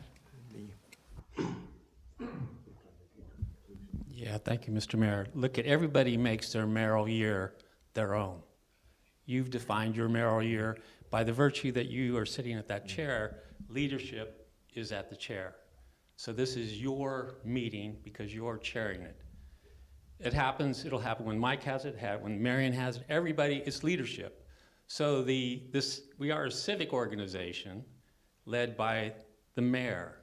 [SPEAKER 14] Yeah, thank you, Mr. Mayor. Look, everybody makes their mayoral year their own. You've defined your mayoral year. By the virtue that you are sitting at that chair, leadership is at the chair. So this is your meeting because you're chairing it. It happens, it'll happen when Mike has it, when Marion has it, everybody, it's leadership. So we are a civic organization led by the mayor.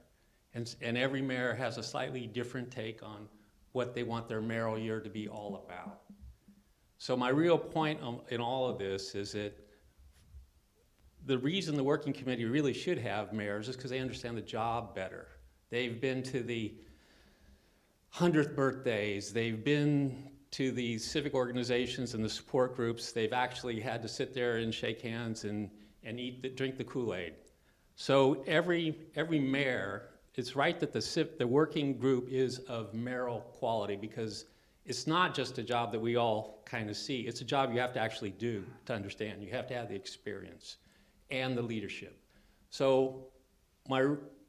[SPEAKER 14] And every mayor has a slightly different take on what they want their mayoral year to be all about. So my real point in all of this is that the reason the working committee really should have mayors is because they understand the job better. They've been to the 100th birthdays, they've been to the civic organizations and the support groups, they've actually had to sit there and shake hands and drink the Kool-Aid. So every mayor, it's right that the working group is of mayoral quality, because it's not just a job that we all kind of see. It's a job you have to actually do to understand. You have to have the experience and the leadership. So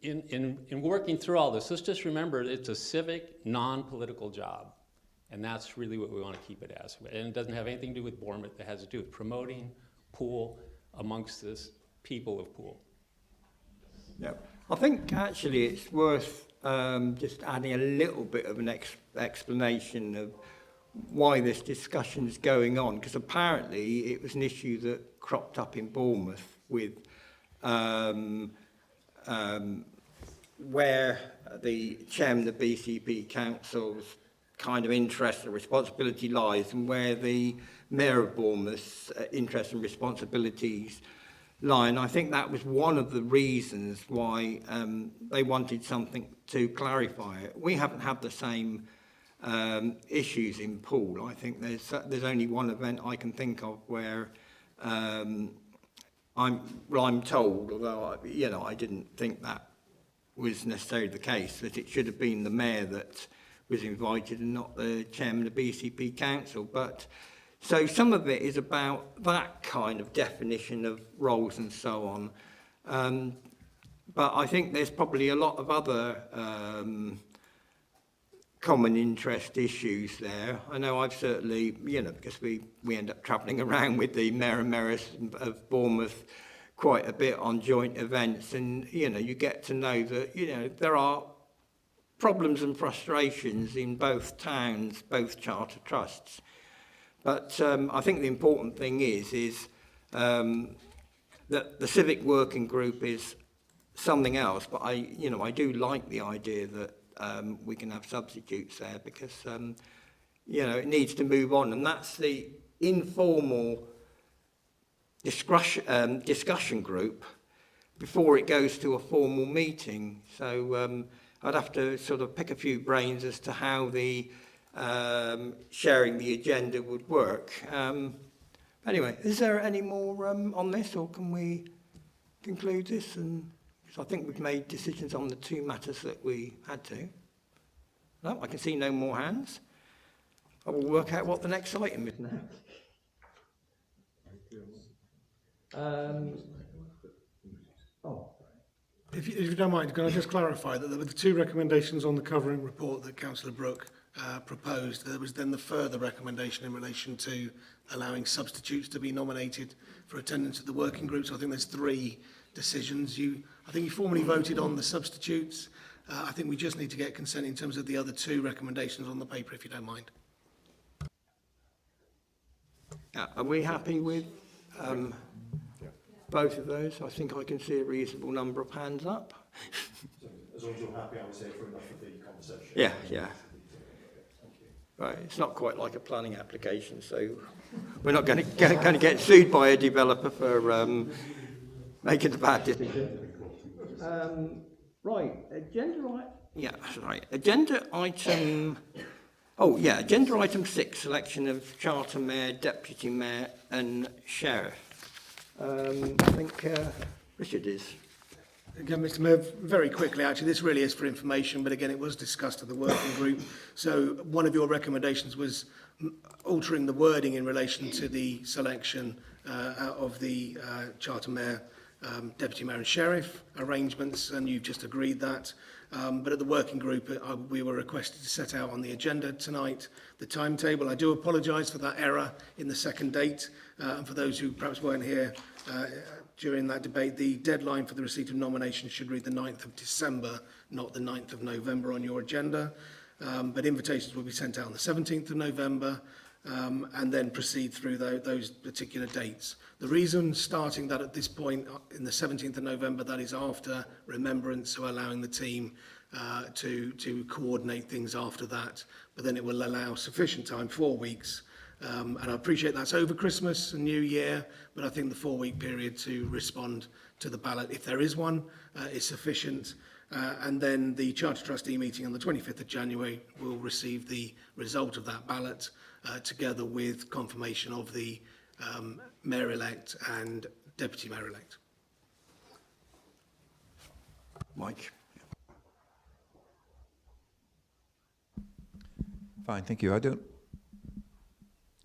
[SPEAKER 14] in working through all this, let's just remember it's a civic, non-political job. And that's really what we want to keep it as. And it doesn't have anything to do with Bournemouth. It has to do with promoting Poole amongst the people of Poole.
[SPEAKER 1] Yeah, I think actually it's worth just adding a little bit of an explanation of why this discussion is going on, because apparently it was an issue that cropped up in Bournemouth with where the chairman of the BCP Council's kind of interest and responsibility lies, and where the mayor of Bournemouth's interest and responsibilities lie. And I think that was one of the reasons why they wanted something to clarify it. We haven't had the same issues in Poole. I think there's only one event I can think of where I'm told, although I didn't think that was necessarily the case, that it should have been the mayor that was invited and not the chairman of the BCP council. But so some of it is about that kind of definition of roles and so on. But I think there's probably a lot of other common interest issues there. I know I've certainly, because we end up travelling around with the Mayor and Mayoress of Bournemouth quite a bit on joint events, and, you get to know that, there are problems and frustrations in both towns, both charter trusts. But I think the important thing is that the civic working group is something else, but I do like the idea that we can have substitutes there, because it needs to move on, and that's the informal discussion group before it goes to a formal meeting. So I'd have to sort of pick a few brains as to how the sharing the agenda would work. Anyway, is there any more on this, or can we conclude this? And I think we've made decisions on the two matters that we had to. No, I can see no more hands. I will work out what the next item is now.
[SPEAKER 7] If you don't mind, can I just clarify that there were the two recommendations on the covering report that Councillor Brooke proposed. There was then the further recommendation in relation to allowing substitutes to be nominated for attendance at the working group. So I think there's three decisions. I think you formally voted on the substitutes. I think we just need to get consent in terms of the other two recommendations on the paper, if you don't mind.
[SPEAKER 1] Are we happy with both of those? I think I can see a reasonable number of hands up.
[SPEAKER 13] As long as you're happy, I would say, for enough of the conversation.
[SPEAKER 1] Yeah. Right, it's not quite like a planning application, so we're not going to get sued by a developer for making a bad decision. Agenda item 6, selection of Charter Mayor, Deputy Mayor and Sheriff. I think Richard is.
[SPEAKER 7] Again, Mr Mayor, very quickly, actually, this really is for information, but again, it was discussed at the working group. So one of your recommendations was altering the wording in relation to the selection of the Charter Mayor, Deputy Mayor and Sheriff arrangements, and you've just agreed that. But at the working group, we were requested to set out on the agenda tonight the timetable. I do apologise for that error in the second date, and for those who perhaps weren't here during that debate, the deadline for the receipt of nominations should read the 9th of December, not the 9th of November on your agenda. But invitations will be sent out on the 17th of November, and then proceed through those particular dates. The reason starting that at this point in the 17th of November, that is after Remembrance, so allowing the team to coordinate things after that, but then it will allow sufficient time, 4 weeks. And I appreciate that's over Christmas and New Year, but I think the 4-week period to respond to the ballot, if there is one, is sufficient. And then the Charter Trustee meeting on the 25th of January will receive the result of that ballot, together with confirmation of the Mayor-elect and Deputy Mayor-elect.
[SPEAKER 1] Mike.
[SPEAKER 5] Fine, thank you. I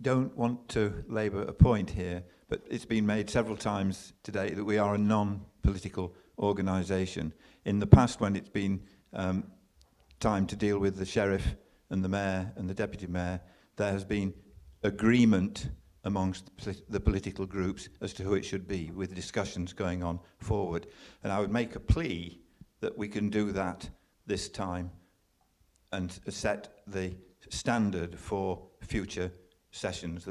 [SPEAKER 5] don't want to labour a point here, but it's been made several times today that we are a non-political organisation. In the past, when it's been time to deal with the sheriff and the mayor and the deputy mayor, there has been agreement amongst the political groups as to who it should be, with discussions going on forward. And I would make a plea that we can do that this time and set the standard for future sessions.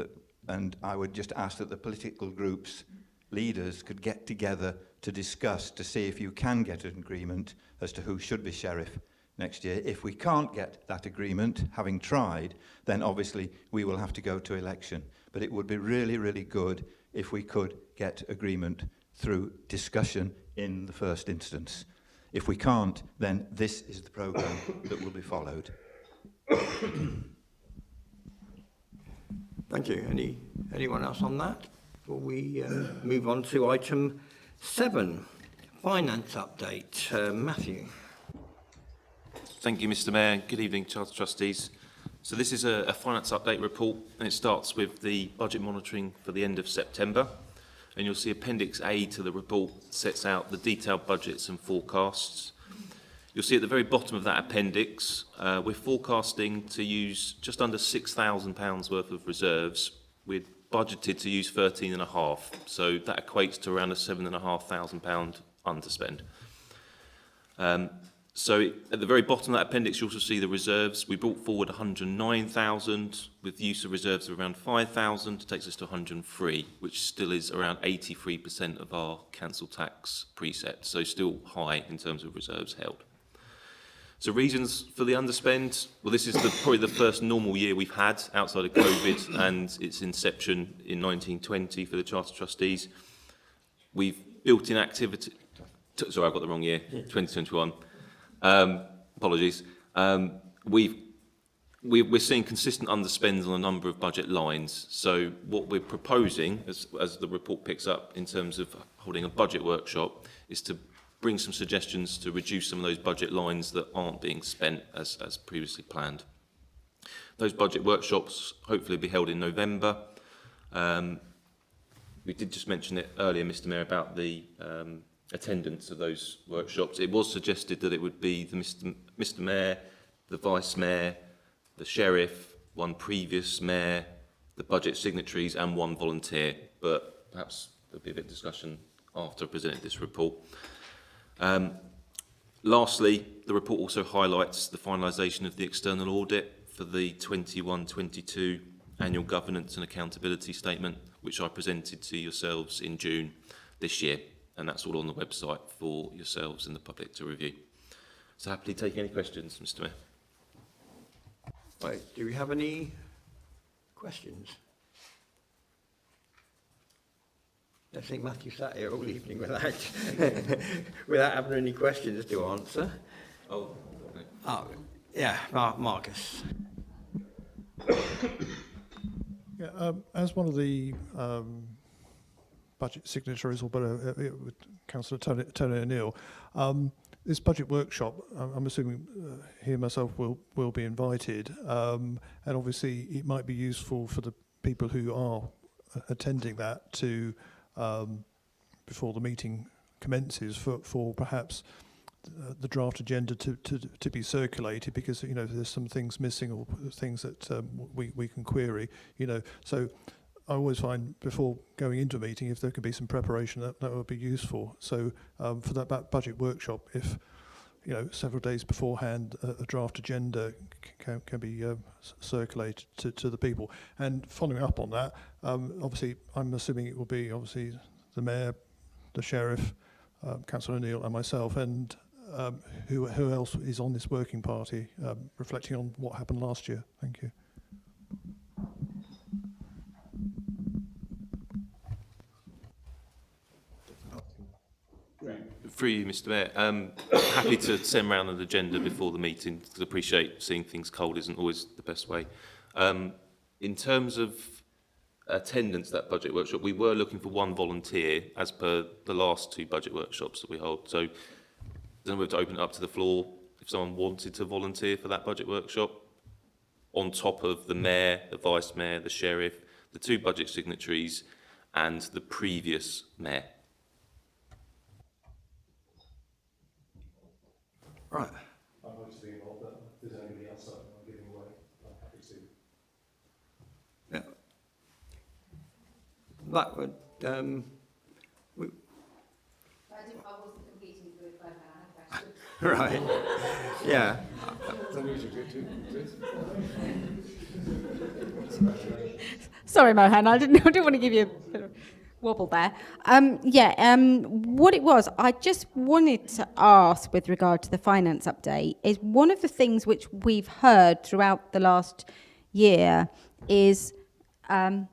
[SPEAKER 5] And I would just ask that the political groups' leaders could get together to discuss, to see if you can get an agreement as to who should be sheriff next year. If we can't get that agreement, having tried, then obviously we will have to go to election. But it would be really, really good if we could get agreement through discussion in the first instance. If we can't, then this is the programme that will be followed.
[SPEAKER 1] Thank you. Anyone else on that? Before we move on to item 7, finance update. Matthew.
[SPEAKER 4] Thank you, Mr. Mayor. Good evening, Charter Trustees. So this is a finance update report, and it starts with the budget monitoring for the end of September. And you'll see Appendix A to the report sets out the detailed budgets and forecasts. You'll see at the very bottom of that appendix, we're forecasting to use just under £6,000 worth of reserves. We're budgeted to use 13.5, so that equates to around a £7,500 underspend. So at the very bottom of that appendix, you also see the reserves. We brought forward 109,000 with use of reserves of around 5,000, takes us to 103, which still is around 83% of our council tax preset, so still high in terms of reserves held. So reasons for the underspend, well, this is probably the first normal year we've had outside of COVID and its inception in 1920 for the Charter Trustees. We've built in activity, sorry, I've got the wrong year, 2021. Apologies. We're seeing consistent underspends on a number of budget lines. So what we're proposing, as the report picks up in terms of holding a budget workshop, is to bring some suggestions to reduce some of those budget lines that aren't being spent as previously planned. Those budget workshops hopefully will be held in November. We did just mention it earlier, Mr. Mayor, about the attendance of those workshops. It was suggested that it would be the Mr. Mayor, the Vice Mayor, the Sheriff, one previous Mayor, the budget signatories and one volunteer, but perhaps there'll be a bit of discussion after I presented this report. Lastly, the report also highlights the finalisation of the external audit for the 21-22 annual governance and accountability statement, which I presented to yourselves in June this year. And that's all on the website for yourselves and the public to review. So happily take any questions, Mr. Mayor.
[SPEAKER 1] Right, do we have any questions? I think Matthew sat here all evening without without having any questions to answer.
[SPEAKER 4] Oh, okay.
[SPEAKER 1] Oh, yeah, Marcus.
[SPEAKER 3] Yeah, as one of the budget signatories, or with Councillor Tony O'Neill, this budget workshop, I'm assuming he and myself will be invited, and obviously it might be useful for the people who are attending that to, before the meeting commences, for perhaps the draft agenda to be circulated, because there's some things missing or things that we can query, so I always find before going into a meeting, if there could be some preparation, that would be useful. So for that budget workshop, if several days beforehand a draft agenda can be circulated to the people. And following up on that, obviously I'm assuming it will be obviously the Mayor, the Sheriff, Councillor O'Neill and myself, and who else is on this working party, reflecting on what happened last year. Thank you.
[SPEAKER 4] Through you, Mr. Mayor, happy to send round an agenda before the meeting, because I appreciate seeing things cold isn't always the best way. In terms of attendance at that budget workshop, we were looking for one volunteer as per the last two budget workshops that we hold. So then we have to open it up to the floor if someone wanted to volunteer for that budget workshop, on top of the Mayor, the Vice Mayor, the Sheriff, the two budget signatories and the previous Mayor.
[SPEAKER 1] Right.
[SPEAKER 3] I'm going to be involved, but if there's anybody else I'm giving away, I'm happy to.
[SPEAKER 1] Yeah. That would.
[SPEAKER 6] I wasn't competing for it, but I had a question.
[SPEAKER 1] Right. Yeah.
[SPEAKER 6] Sorry, Mohan, I didn't want to give you a bit of wobble there. What it was, I just wanted to ask with regard to the finance update, is one of the things which we've heard throughout the last year is that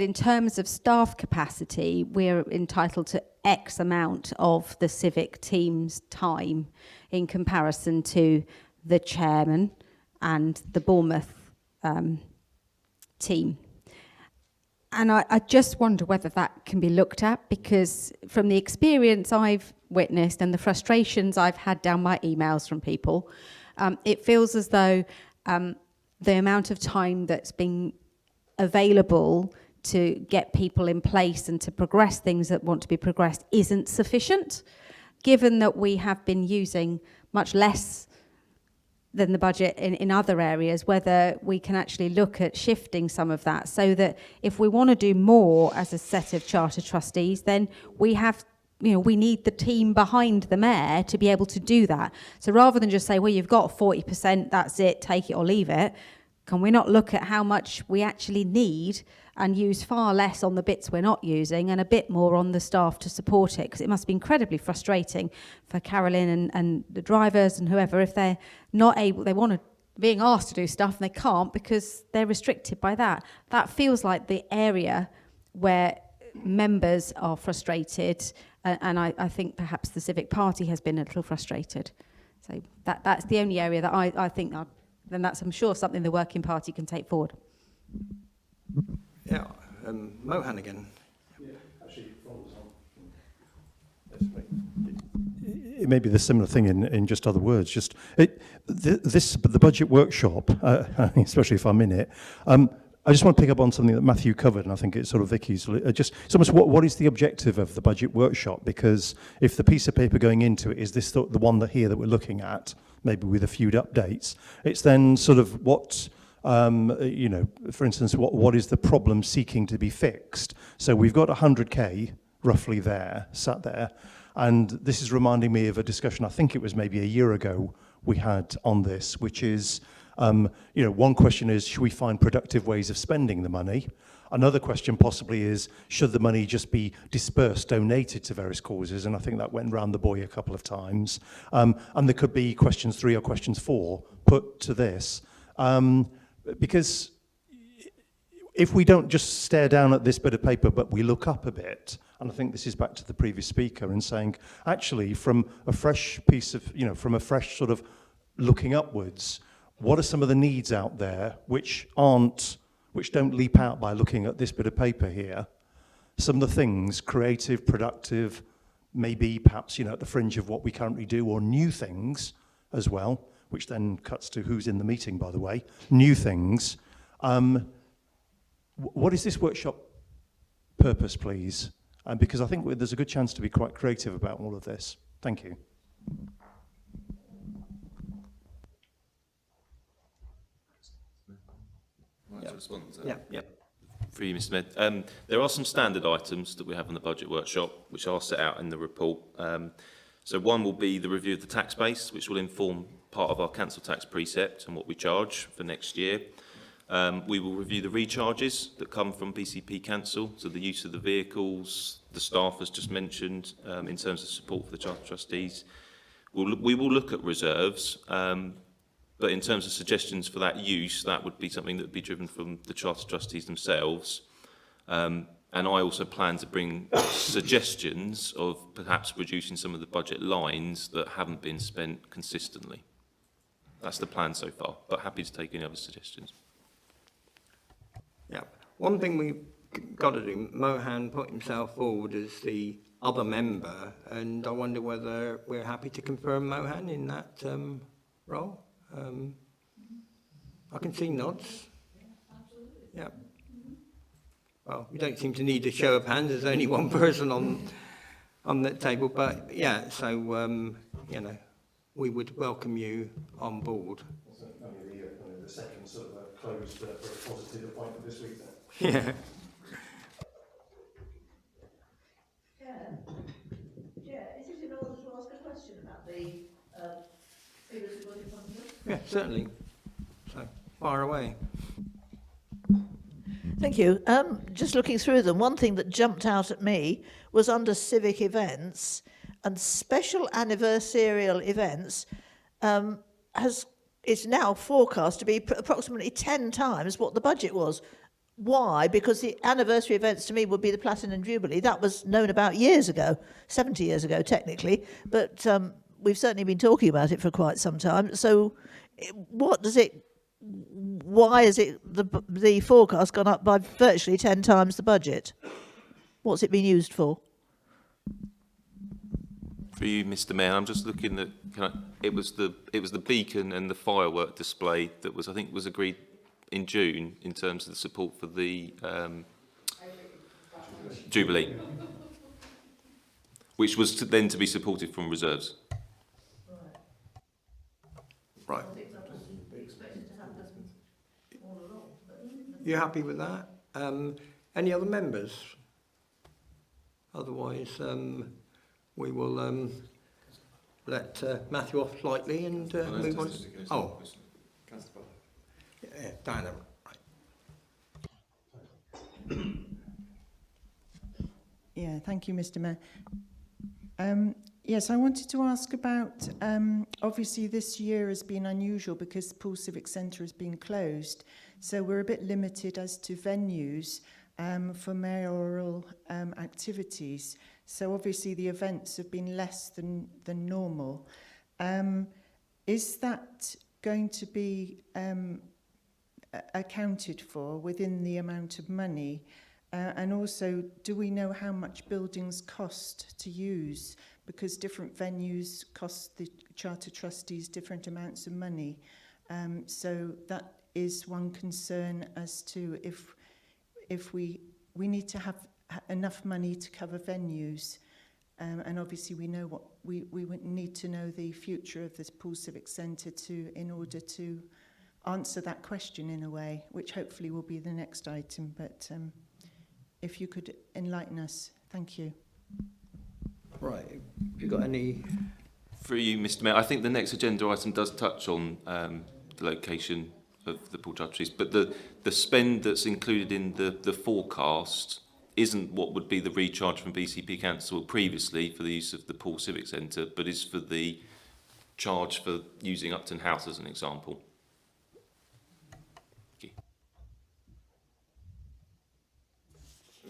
[SPEAKER 6] in terms of staff capacity, we're entitled to X amount of the civic team's time in comparison to the chairman and the Bournemouth team. And I just wonder whether that can be looked at, because from the experience I've witnessed and the frustrations I've had down my emails from people, it feels as though the amount of time that's been available to get people in place and to progress things that want to be progressed isn't sufficient, given that we have been using much less than the budget in other areas, whether we can actually look at shifting some of that so that if we want to do more as a set of charter trustees, then we have, we need the team behind the mayor to be able to do that. So rather than just say, well, you've got 40%, that's it, take it or leave it, can we not look at how much we actually need and use far less on the bits we're not using and a bit more on the staff to support it? Because it must be incredibly frustrating for Carolyn and the drivers and whoever if they're not able, they want to, being asked to do stuff and they can't because they're restricted by that. That feels like the area where members are frustrated, and I think perhaps the Civic Party has been a little frustrated. So that's the only area that I think, then that's, I'm sure, something the Working Party can take forward.
[SPEAKER 1] Yeah, Mohan again.
[SPEAKER 13] Yeah, actually, it may be the similar thing in just other words. Just the budget workshop, especially if I'm in it. I just want to pick up on something that Matthew covered, and I think it's sort of Vicky's. Just it's almost what is the objective of the budget workshop? Because if the piece of paper going into it is this the one that we're looking at, maybe with a few updates, it's then sort of what. For instance, what is the problem seeking to be fixed? So we've got 100k roughly there, sat there, and this is reminding me of a discussion, I think it was maybe a year ago we had on this, which is, one question is, should we find productive ways of spending the money? Another question possibly is, should the money just be dispersed, donated to various causes? And I think that went round the buoy a couple of times. And there could be questions 3 or questions 4 put to this. Because if we don't just stare down at this bit of paper, but we look up a bit, and I think this is back to the previous speaker and saying, actually, from a fresh piece of, from a fresh sort of looking upwards, what are some of the needs out there which don't leap out by looking at this bit of paper here? Some of the things, creative, productive, maybe perhaps, at the fringe of what we currently do, or new things as well, which then cuts to who's in the meeting, by the way, new things. What is this workshop purpose, please? Because I think there's a good chance to be quite creative about all of this. Thank you.
[SPEAKER 1] Yeah.
[SPEAKER 4] For you, Mr. Mayor. There are some standard items that we have in the budget workshop, which are set out in the report. So one will be the review of the tax base, which will inform part of our council tax precept and what we charge for next year. We will review the recharges that come from PCP Council, so the use of the vehicles, the staff as just mentioned, in terms of support for the Charter Trustees. We will look at reserves, but in terms of suggestions for that use, that would be something that would be driven from the Charter Trustees themselves. And I also plan to bring suggestions of perhaps reducing some of the budget lines that haven't been spent consistently. That's the plan so far, but happy to take any other suggestions.
[SPEAKER 1] Yeah. One thing we've got to do, Mohan put himself forward as the other member, and I wonder whether we're happy to confirm Mohan in that role. I can see nods. Yeah. Well, we don't seem to need a show of hands. There's only one person on the table, but yeah. So we would welcome you on board.
[SPEAKER 13] The second sort of closed for a positive appointment this week then.
[SPEAKER 1] Yeah.
[SPEAKER 8] Is it in order to ask a question about the figures of budget funding?
[SPEAKER 1] Yeah, certainly. So fire away.
[SPEAKER 8] Thank you. Just looking through them, one thing that jumped out at me was under civic events and special anniversarial events is now forecast to be approximately 10 times what the budget was. Why? Because the anniversary events to me would be the Platinum Jubilee. That was known about years ago, 70 years ago technically, but we've certainly been talking about it for quite some time. So what does it why is it the forecast gone up by virtually 10 times the budget? What's it been used for?
[SPEAKER 4] For you, Mr. Mayor, I'm just looking at. It was the beacon and the firework display that was, I think, was agreed in June in terms of the support for the Jubilee, which was then to be supported from reserves.
[SPEAKER 1] Right. You happy with that? Any other members? Otherwise, we will let Matthew off slightly and move on. Oh, yeah, Diana. Right.
[SPEAKER 11] Yeah, thank you, Mr. Mayor. Yes, I wanted to ask about, obviously this year has been unusual because the Poole Civic Centre has been closed, so we're a bit limited as to venues for mayoral activities. So obviously the events have been less than normal. Is that going to be accounted for within the amount of money? And also, do we know how much buildings cost to use? Because different venues cost the Charter Trustees different amounts of money. So that is one concern as to if we need to have enough money to cover venues. And obviously we know what we would need to know the future of this Poole Civic Centre in order to answer that question in a way, which hopefully will be the next item. But if you could enlighten us, thank you.
[SPEAKER 1] Right. Have you got any?
[SPEAKER 4] For you, Mr. Mayor, I think the next agenda item does touch on the location of the Poole Charter Trustees, but the spend that's included in the forecast isn't what would be the recharge from BCP Council previously for the use of the Poole Civic Centre, but is for the charge for using Upton House as an example.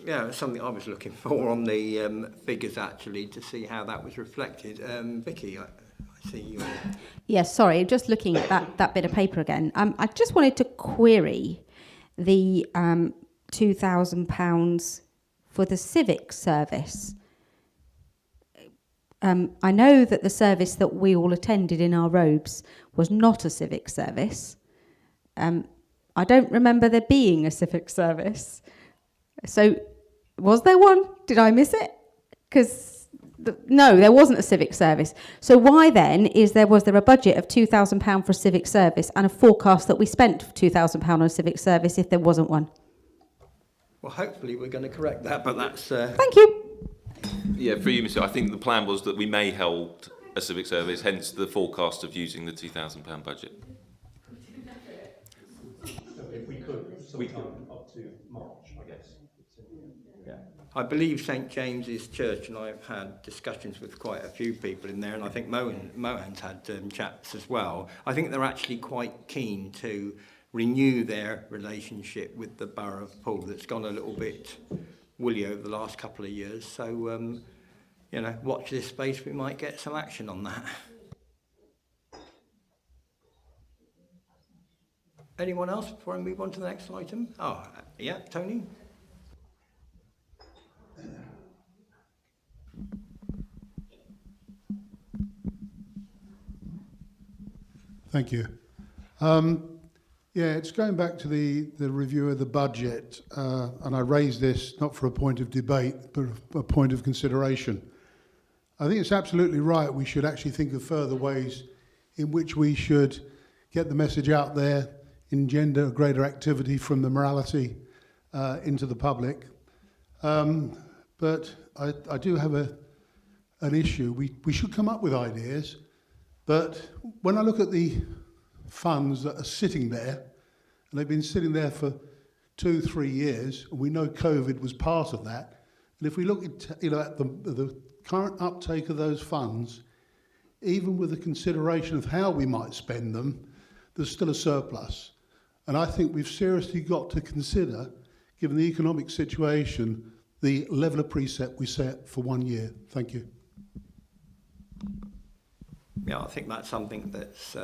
[SPEAKER 1] Yeah, it's something I was looking for on the figures actually to see how that was reflected. Vicky, I see you.
[SPEAKER 6] Yes, sorry, just looking at that bit of paper again. I just wanted to query the £2,000 for the civic service. I know that the service that we all attended in our robes was not a civic service. I don't remember there being a civic service. So, was there one? Did I miss it? Because no, there wasn't a civic service. So why then was there a budget of £2,000 for a civic service and a forecast that we spent £2,000 on a civic service if there wasn't one?
[SPEAKER 1] Well, hopefully we're going to correct that, but that's.
[SPEAKER 6] Thank you.
[SPEAKER 4] Yeah, for you, Mr. I think the plan was that we may hold a civic service, hence the forecast of using the £2,000 budget.
[SPEAKER 13] If we could, sometime up to March, I guess. Yeah.
[SPEAKER 1] I believe St James's Church, and I've had discussions with quite a few people in there, and I think Mohan's had chats as well. I think they're actually quite keen to renew their relationship with the Borough of Poole that's gone a little bit woolly over the last couple of years. So, watch this space, we might get some action on that. Anyone else before I move on to the next item? Oh, yeah, Tony?
[SPEAKER 15] Thank you. It's going back to the review of the budget, and I raise this not for a point of debate, but a point of consideration. I think it's absolutely right. We should actually think of further ways in which we should get the message out there, engender greater activity from the morality into the public. But I do have an issue. We should come up with ideas, but when I look at the funds that are sitting there, and they've been sitting there for 2-3 years, and we know COVID was part of that, and if we look at the current uptake of those funds, even with the consideration of how we might spend them, there's still a surplus. And I think we've seriously got to consider, given the economic situation, the level of precept we set for 1 year. Thank you.
[SPEAKER 1] Yeah, I think that's something that's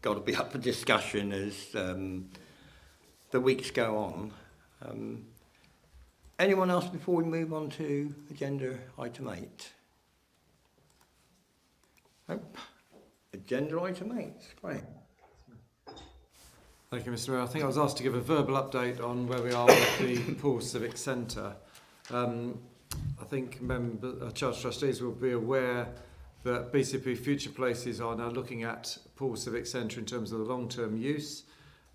[SPEAKER 1] going got to be up for discussion as the weeks go on. Anyone else before we move on to agenda item 8? Nope. Agenda item 8, great.
[SPEAKER 2] Thank you, Mr. Mayor. I think I was asked to give a verbal update on where we are with the Poole Civic Centre. I think Charter Trustees will be aware that BCP Future Places are now looking at Poole Civic Centre in terms of the long-term use,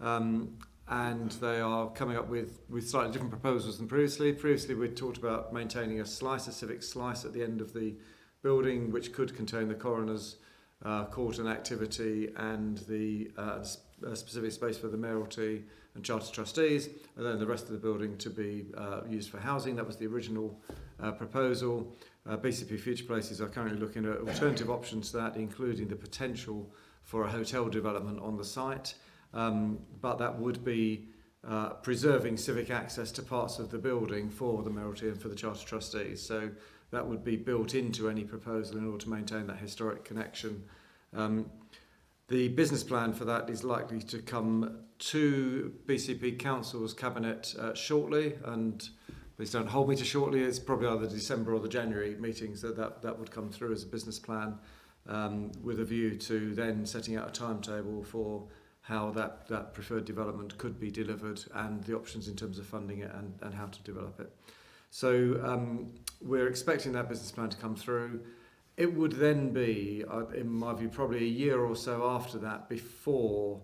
[SPEAKER 2] and they are coming up with slightly different proposals than previously. Previously, we talked about maintaining a civic slice at the end of the building, which could contain the coroner's court and activity and the specific space for the mayoralty and Charter Trustees, and then the rest of the building to be used for housing. That was the original proposal. BCP Future Places are currently looking at alternative options to that, including the potential for a hotel development on the site, but that would be preserving civic access to parts of the building for the mayoralty and for the Charter Trustees. So that would be built into any proposal in order to maintain that historic connection. The business plan for that is likely to come to BCP Council's Cabinet shortly, and please don't hold me to shortly, it's probably either the December or the January meetings that would come through as a business plan, with a view to then setting out a timetable for how that preferred development could be delivered and the options in terms of funding it and how to develop it. So we're expecting that business plan to come through. It would then be, in my view, probably a year or so after that before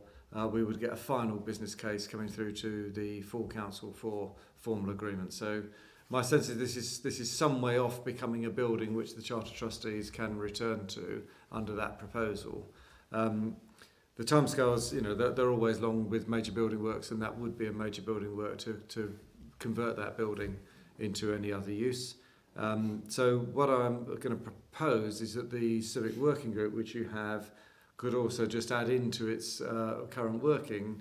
[SPEAKER 2] we would get a final business case coming through to the full council for formal agreement. So my sense is this is some way off becoming a building which the Charter Trustees can return to under that proposal. The timescales, they're always long with major building works, and that would be a major building work to convert that building into any other use. So what I'm going to propose is that the Civic Working Group, which you have, could also just add into its current working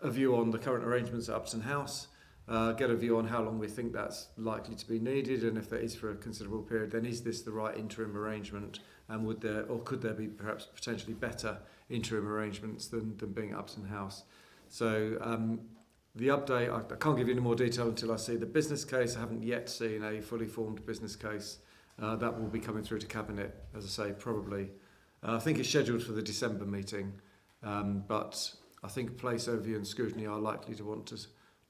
[SPEAKER 2] a view on the current arrangements at Upton House, get a view on how long we think that's likely to be needed, and if that is for a considerable period, then is this the right interim arrangement, and could there be perhaps potentially better interim arrangements than being at Upton House? So the update, I can't give you any more detail until I see the business case. I haven't yet seen a fully formed business case. That will be coming through to Cabinet, as I say, probably. I think it's scheduled for the December meeting, but I think place overview and scrutiny are likely to want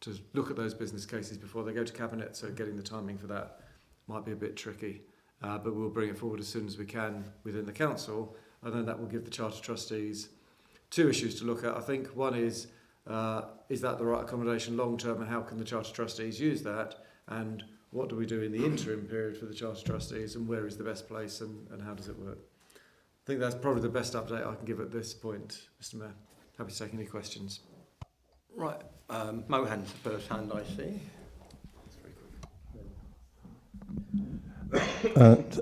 [SPEAKER 2] to look at those business cases before they go to Cabinet, so getting the timing for that might be a bit tricky. But we'll bring it forward as soon as we can within the Council, and then that will give the Charter Trustees 2 issues to look at. I think one is that the right accommodation long term, and how can the Charter Trustees use that, and what do we do in the interim period for the Charter Trustees, and where is the best place, and how does it work? I think that's probably the best update I can give at this point, Mr. Mayor. Happy to take any questions.
[SPEAKER 1] Right, Mohan's the first hand I see.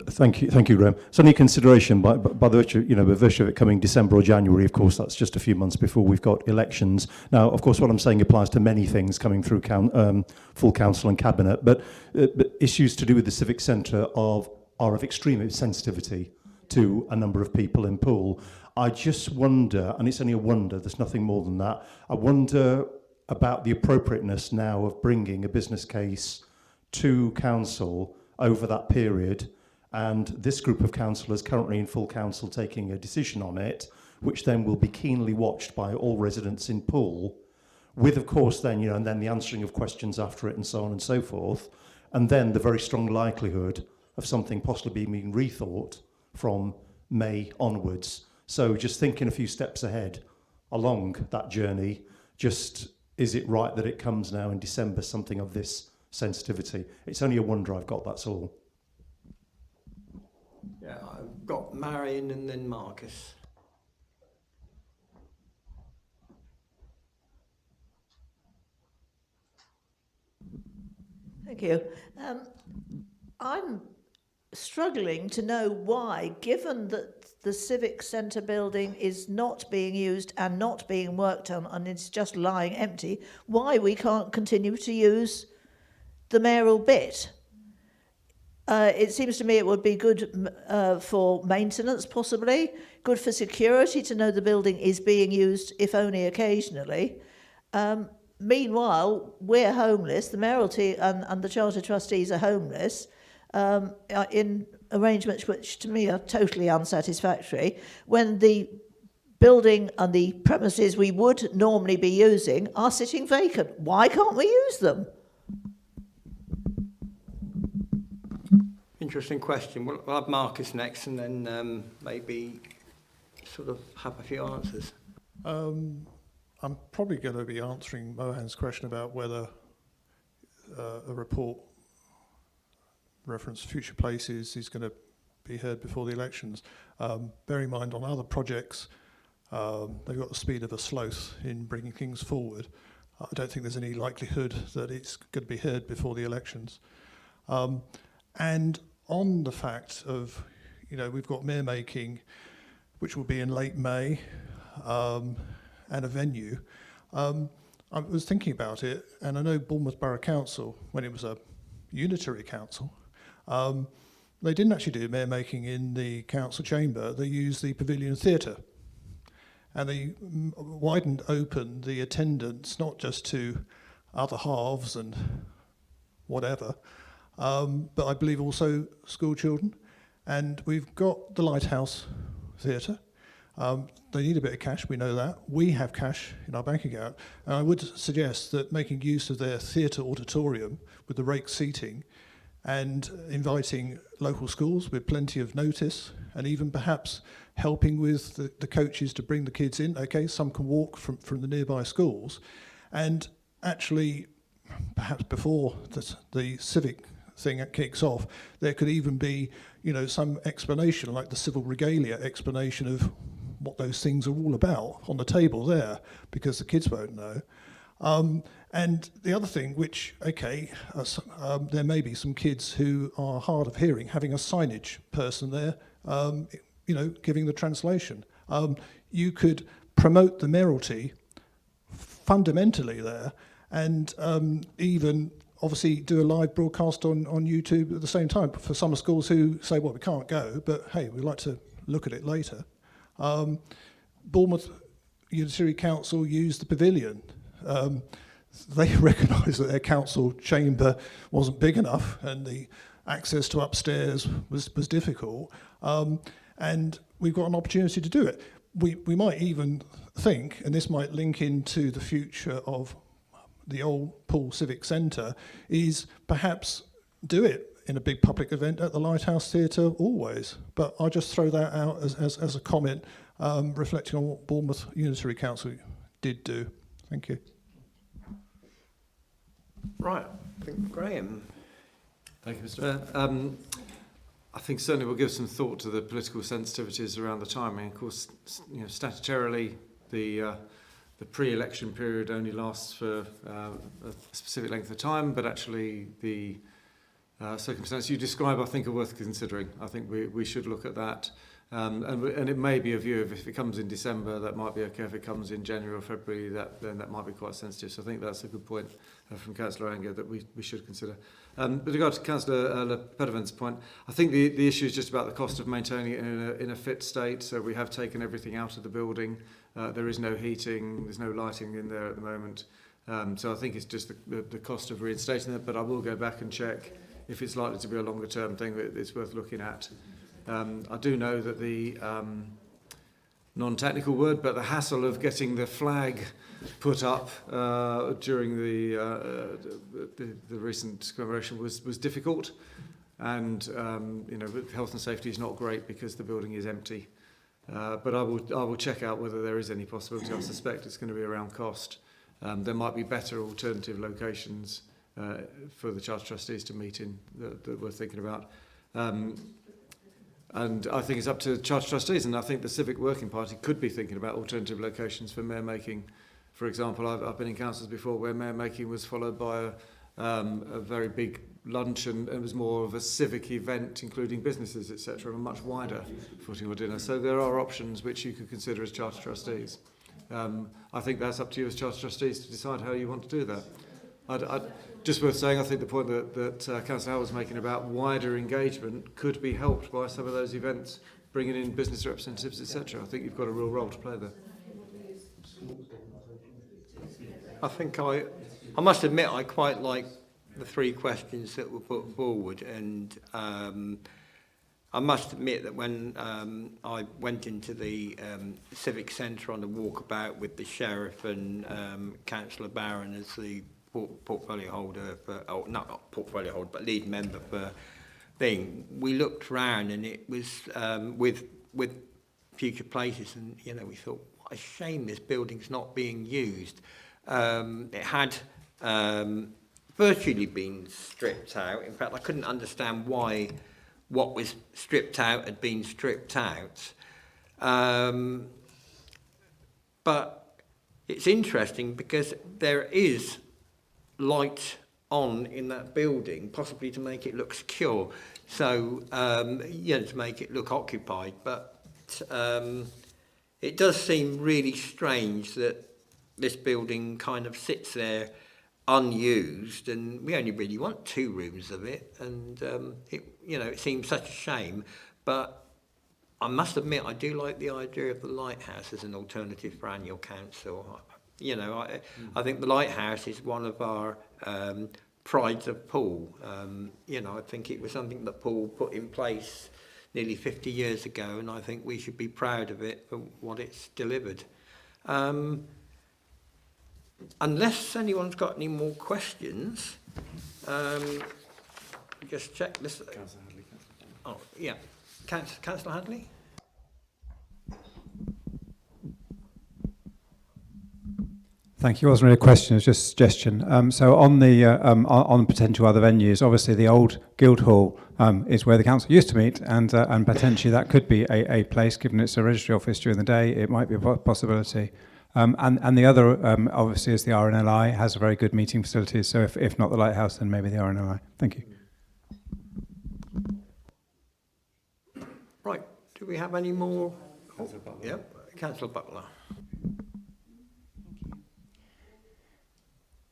[SPEAKER 13] Thank you, Graham. It's only consideration by the virtue of it coming December or January. Of course, that's just a few months before we've got elections. Now, of course, what I'm saying applies to many things coming through full council and cabinet, but issues to do with the civic centre are of extreme sensitivity to a number of people in Poole. I just wonder, and it's only a wonder, there's nothing more than that, I wonder about the appropriateness now of bringing a business case to council over that period, and this group of councillors currently in full council taking a decision on it, which then will be keenly watched by all residents in Poole, with, of course, then, and then the answering of questions after it and so on and so forth, and then the very strong likelihood of something possibly being rethought from May onwards. So just thinking a few steps ahead along that journey, just is it right that it comes now in December, something of this sensitivity? It's only a wonder I've got, that's all.
[SPEAKER 1] Yeah, I've got Marion and then Marcus.
[SPEAKER 8] Thank you. I'm struggling to know why, given that the Civic Centre building is not being used and not being worked on and it's just lying empty, why we can't continue to use the mayoral bit. It seems to me it would be good for maintenance, possibly, good for security to know the building is being used, if only occasionally. Meanwhile, we're homeless, the Mayoralty and the Charter Trustees are homeless, in arrangements which to me are totally unsatisfactory, when the building and the premises we would normally be using are sitting vacant. Why can't we use them?
[SPEAKER 1] Interesting question. We'll have Marcus next and then maybe sort of have a few answers.
[SPEAKER 3] I'm probably going to be answering Mohan's question about whether a report reference future places is going to be heard before the elections. Bear in mind on other projects, they've got the speed of a sloth in bringing things forward. I don't think there's any likelihood that it's going to be heard before the elections. And on the fact of, we've got mayor making, which will be in late May, and a venue. I was thinking about it, and I know Bournemouth Borough Council, when it was a unitary council, they didn't actually do mayor making in the council chamber. They used the Pavilion Theatre, and they widened open the attendance not just to other halves and whatever, but I believe also school children. And we've got the Lighthouse Theatre. They need a bit of cash, we know that. We have cash in our bank account. And I would suggest that making use of their theatre auditorium with the rake seating and inviting local schools with plenty of notice, and even perhaps helping with the coaches to bring the kids in. Okay, some can walk from the nearby schools. And actually, perhaps before the civic thing kicks off, there could even be, some explanation, like the civil regalia explanation of what those things are all about on the table there, because the kids won't know. And the other thing, which, there may be some kids who are hard of hearing, having a signage person there, giving the translation. You could promote the mayoralty fundamentally there, and even obviously do a live broadcast on YouTube at the same time for some schools who say, well, we can't go, but hey, we'd like to look at it later. Bournemouth Unitary Council used the pavilion. They recognised that their council chamber wasn't big enough and the access to upstairs was difficult. And we've got an opportunity to do it. We might even think, and this might link into the future of the old Poole Civic Centre, is perhaps do it in a big public event at the Lighthouse Theatre always. But I'll just throw that out as a comment, reflecting on what Bournemouth Unitary Council did do. Thank you.
[SPEAKER 1] Right, I think Graham.
[SPEAKER 2] Thank you, Mr. Mayor. I think certainly we'll give some thought to the political sensitivities around the timing. Of course, statutorily, the pre-election period only lasts for a specific length of time, but actually the circumstances you describe, I think, are worth considering. I think we should look at that. And it may be a view of if it comes in December, that might be okay. If it comes in January or February, then that might be quite sensitive. So I think that's a good point from Councillor Anger that we should consider. With regard to Councillor Pedovan's point, I think the issue is just about the cost of maintaining it in a fit state. So we have taken everything out of the building. There is no heating, there's no lighting in there at the moment. So I think it's just the cost of reinstating it. But I will go back and check if it's likely to be a longer term thing that it's worth looking at. I do know that the non-technical word, but the hassle of getting the flag put up during the recent commemoration was difficult, and health and safety is not great because the building is empty. But I will check out whether there is any possibility. I suspect it's going to be around cost. There might be better alternative locations for the Charter Trustees to meet in that we're thinking about. And I think it's up to Charter Trustees, and I think the Civic Working Party could be thinking about alternative locations for mayor making. For example, I've been in councils before where mayor making was followed by a very big lunch, and it was more of a civic event, including businesses, etc., a much wider footing or dinner. So there are options which you could consider as Charter Trustees. I think that's up to you as Charter Trustees to decide how you want to do that. Just worth saying, I think the point that Councillor Howell was making about wider engagement could be helped by some of those events, bringing in business representatives, etc. I think you've got a real role to play there.
[SPEAKER 1] I think I must admit I quite like the three questions that were put forward, and I must admit that when I went into the Civic Centre on the walkabout with the Sheriff and Councillor Barron as the portfolio holder, not portfolio holder, but lead member for thing, we looked round and it was with future places, and you know, we thought, what a shame this building's not being used. It had virtually been stripped out. In fact, I couldn't understand why what was stripped out had been stripped out. But it's interesting because there is light on in that building, possibly to make it look secure. So, to make it look occupied. But it does seem really strange that this building kind of sits there unused, and we only really want 2 rooms of it, and it seems such a shame. But I must admit, I do like the idea of the lighthouse as an alternative for annual council. I think the lighthouse is one of our prides of Poole. I think it was something that Poole put in place nearly 50 years ago, and I think we should be proud of it for what it's delivered. Unless anyone's got any more questions, just check this.
[SPEAKER 2] Councillor Hadley.
[SPEAKER 1] Oh, yeah. Councillor Hadley?
[SPEAKER 10] Thank you. It wasn't really a question, it was just a suggestion. So on the on potential other venues, obviously the old Guildhall is where the council used to meet, and potentially that could be a place, given it's a registry office during the day, it might be a possibility. And the other, obviously, is the RNLI, has a very good meeting facilities, so if not the Lighthouse, then maybe the RNLI. Thank you.
[SPEAKER 1] Right, do we have any more? Councillor Butler. Yep, Councillor Butler.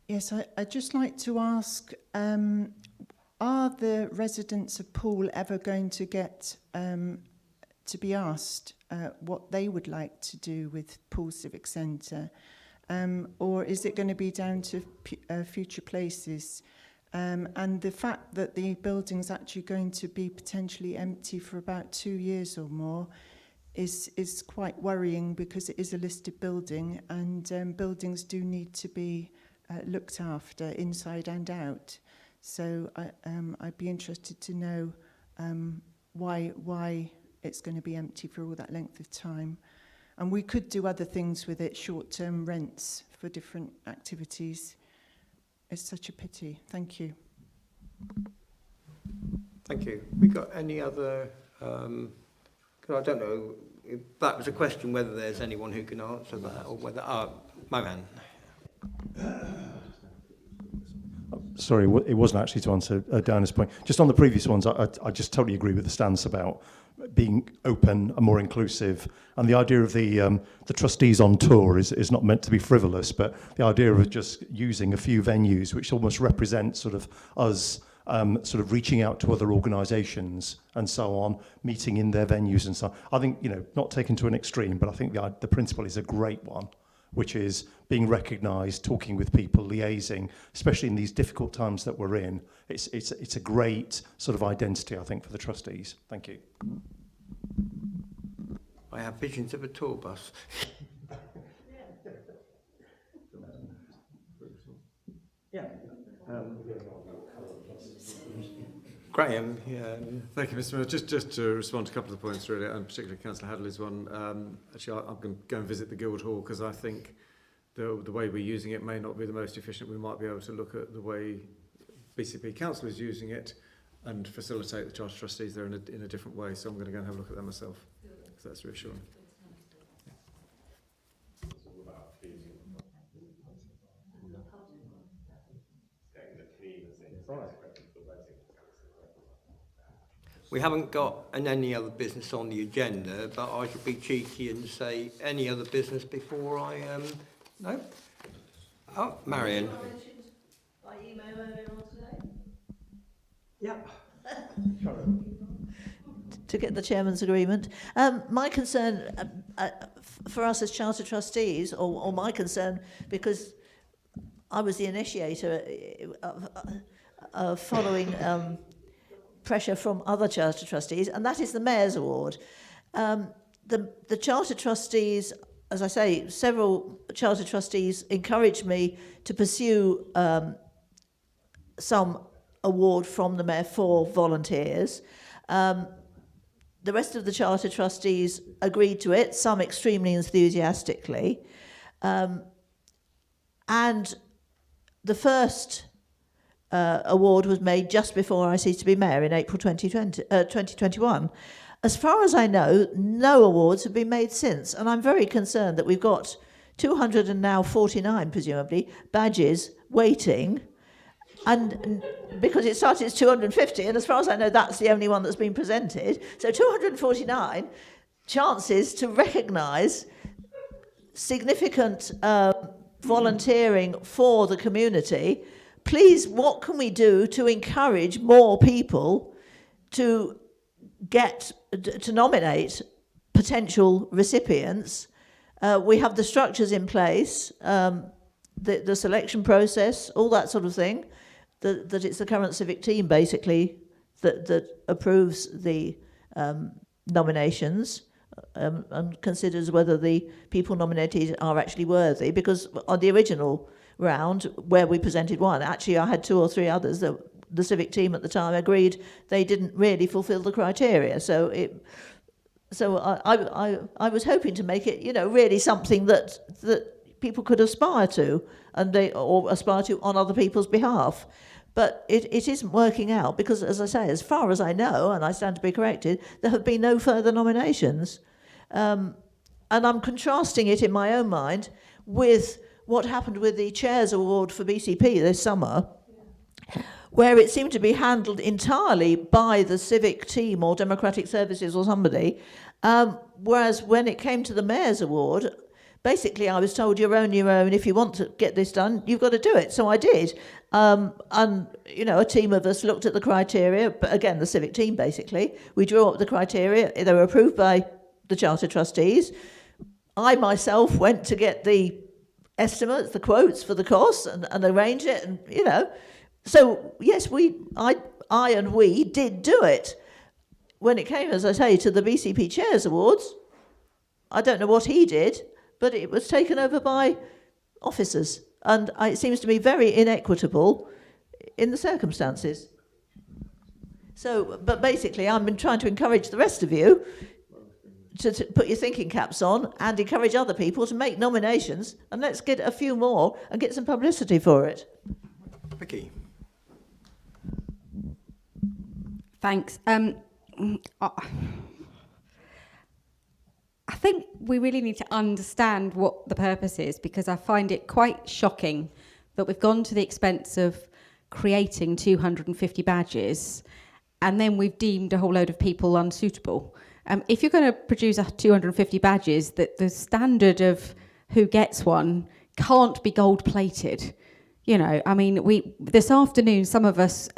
[SPEAKER 11] Yes, I'd just like to ask, are the residents of Poole ever going to get to be asked what they would like to do with Poole Civic Centre? Or is it going to be down to future places? And the fact that the building's actually going to be potentially empty for about 2 years or more is quite worrying, because it is a listed building, and buildings do need to be looked after inside and out. So I'd be interested to know why it's going to be empty for all that length of time. And we could do other things with it, short-term rents for different activities. It's such a pity. Thank you.
[SPEAKER 1] Thank you. We got any other, I don't know if that was a question, whether there's anyone who can answer that, or whether, Mohan.
[SPEAKER 13] Sorry, it wasn't actually to answer Diana's point. Just on the previous ones, I just totally agree with the stance about being open and more inclusive, and the idea of the trustees on tour is not meant to be frivolous, but the idea of just using a few venues which almost represent sort of us sort of reaching out to other organisations and so on, meeting in their venues and so on. I think, not taken to an extreme, but I think the principle is a great one, which is being recognised, talking with people, liaising, especially in these difficult times that we're in. It's a great sort of identity, I think, for the trustees. Thank you.
[SPEAKER 1] I have visions of a tour bus. Yeah. Graham, yeah.
[SPEAKER 2] Thank you, Mr. Mayor. Just to respond to a couple of the points, really, and particularly Councillor Hadley's one. Actually, I'm going to go and visit the Guildhall, because I think the way we're using it may not be the most efficient. We might be able to look at the way BCP Council is using it and facilitate the Charter Trustees there in a different way. So I'm going to go and have a look at that myself, if that's reassuring.
[SPEAKER 1] We haven't got any other business on the agenda, but I should be cheeky and say any other business before I... No? Oh, Marion.
[SPEAKER 8] By email earlier
[SPEAKER 1] Yeah.
[SPEAKER 8] To get the chairman's agreement. My concern for us as Charter Trustees, or my concern, because I was the initiator of following pressure from other Charter Trustees, and that is the Mayor's Award. The Charter Trustees, as I say, several Charter Trustees encouraged me to pursue some award from the Mayor for volunteers. The rest of the Charter Trustees agreed to it, some extremely enthusiastically. And the first award was made just before I ceased to be Mayor in April 2021. As far as I know, no awards have been made since, and I'm very concerned that we've got 249, presumably, badges waiting, and because it started as 250, and as far as I know, that's the only one that's been presented. So 249 chances to recognise significant volunteering for the community. Please, what can we do to encourage more people to nominate potential recipients? We have the structures in place, the selection process, all that sort of thing. That it's the current civic team, basically, that approves the nominations and considers whether the people nominated are actually worthy. Because on the original round, where we presented one, actually I had 2 or 3 others that the civic team at the time agreed they didn't really fulfil the criteria. So I was hoping to make it, really something that people could aspire to, or aspire to on other people's behalf. But it isn't working out because, as I say, as far as I know, and I stand to be corrected, there have been no further nominations. And I'm contrasting it in my own mind with what happened with the Chair's Award for BCP this summer, where it seemed to be handled entirely by the civic team or democratic services or somebody, whereas when it came to the Mayor's Award, basically, I was told, you're on your own. If you want to get this done, you've got to do it. So I did. And, a team of us looked at the criteria, but again, the civic team, basically. We drew up the criteria. They were approved by the Charter Trustees. I myself went to get the estimates, the quotes for the costs and arrange it. And, so yes, I and we did do it. When it came, as I say, to the BCP Chairs Awards, I don't know what he did, but it was taken over by officers. And it seems to me very inequitable in the circumstances. So, but basically, I've been trying to encourage the rest of you to put your thinking caps on and encourage other people to make nominations, and let's get a few more and get some publicity for it.
[SPEAKER 1] Vicky.
[SPEAKER 6] Thanks. I think we really need to understand what the purpose is, because I find it quite shocking that we've gone to the expense of creating 250 badges and then we've deemed a whole load of people unsuitable. If you're going to produce 250 badges, that the standard of who gets one can't be gold-plated. This afternoon, some of us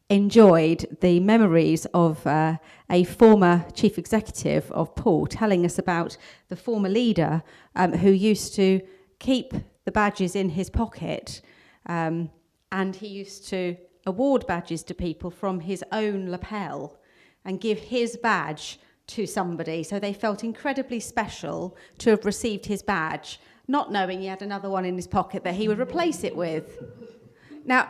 [SPEAKER 6] enjoyed the memories of a former chief executive of Poole telling us about the former leader who used to keep the badges in his pocket, and he used to award badges to people from his own lapel and give his badge to somebody, so they felt incredibly special to have received his badge, not knowing he had another one in his pocket that he would replace it with. Now,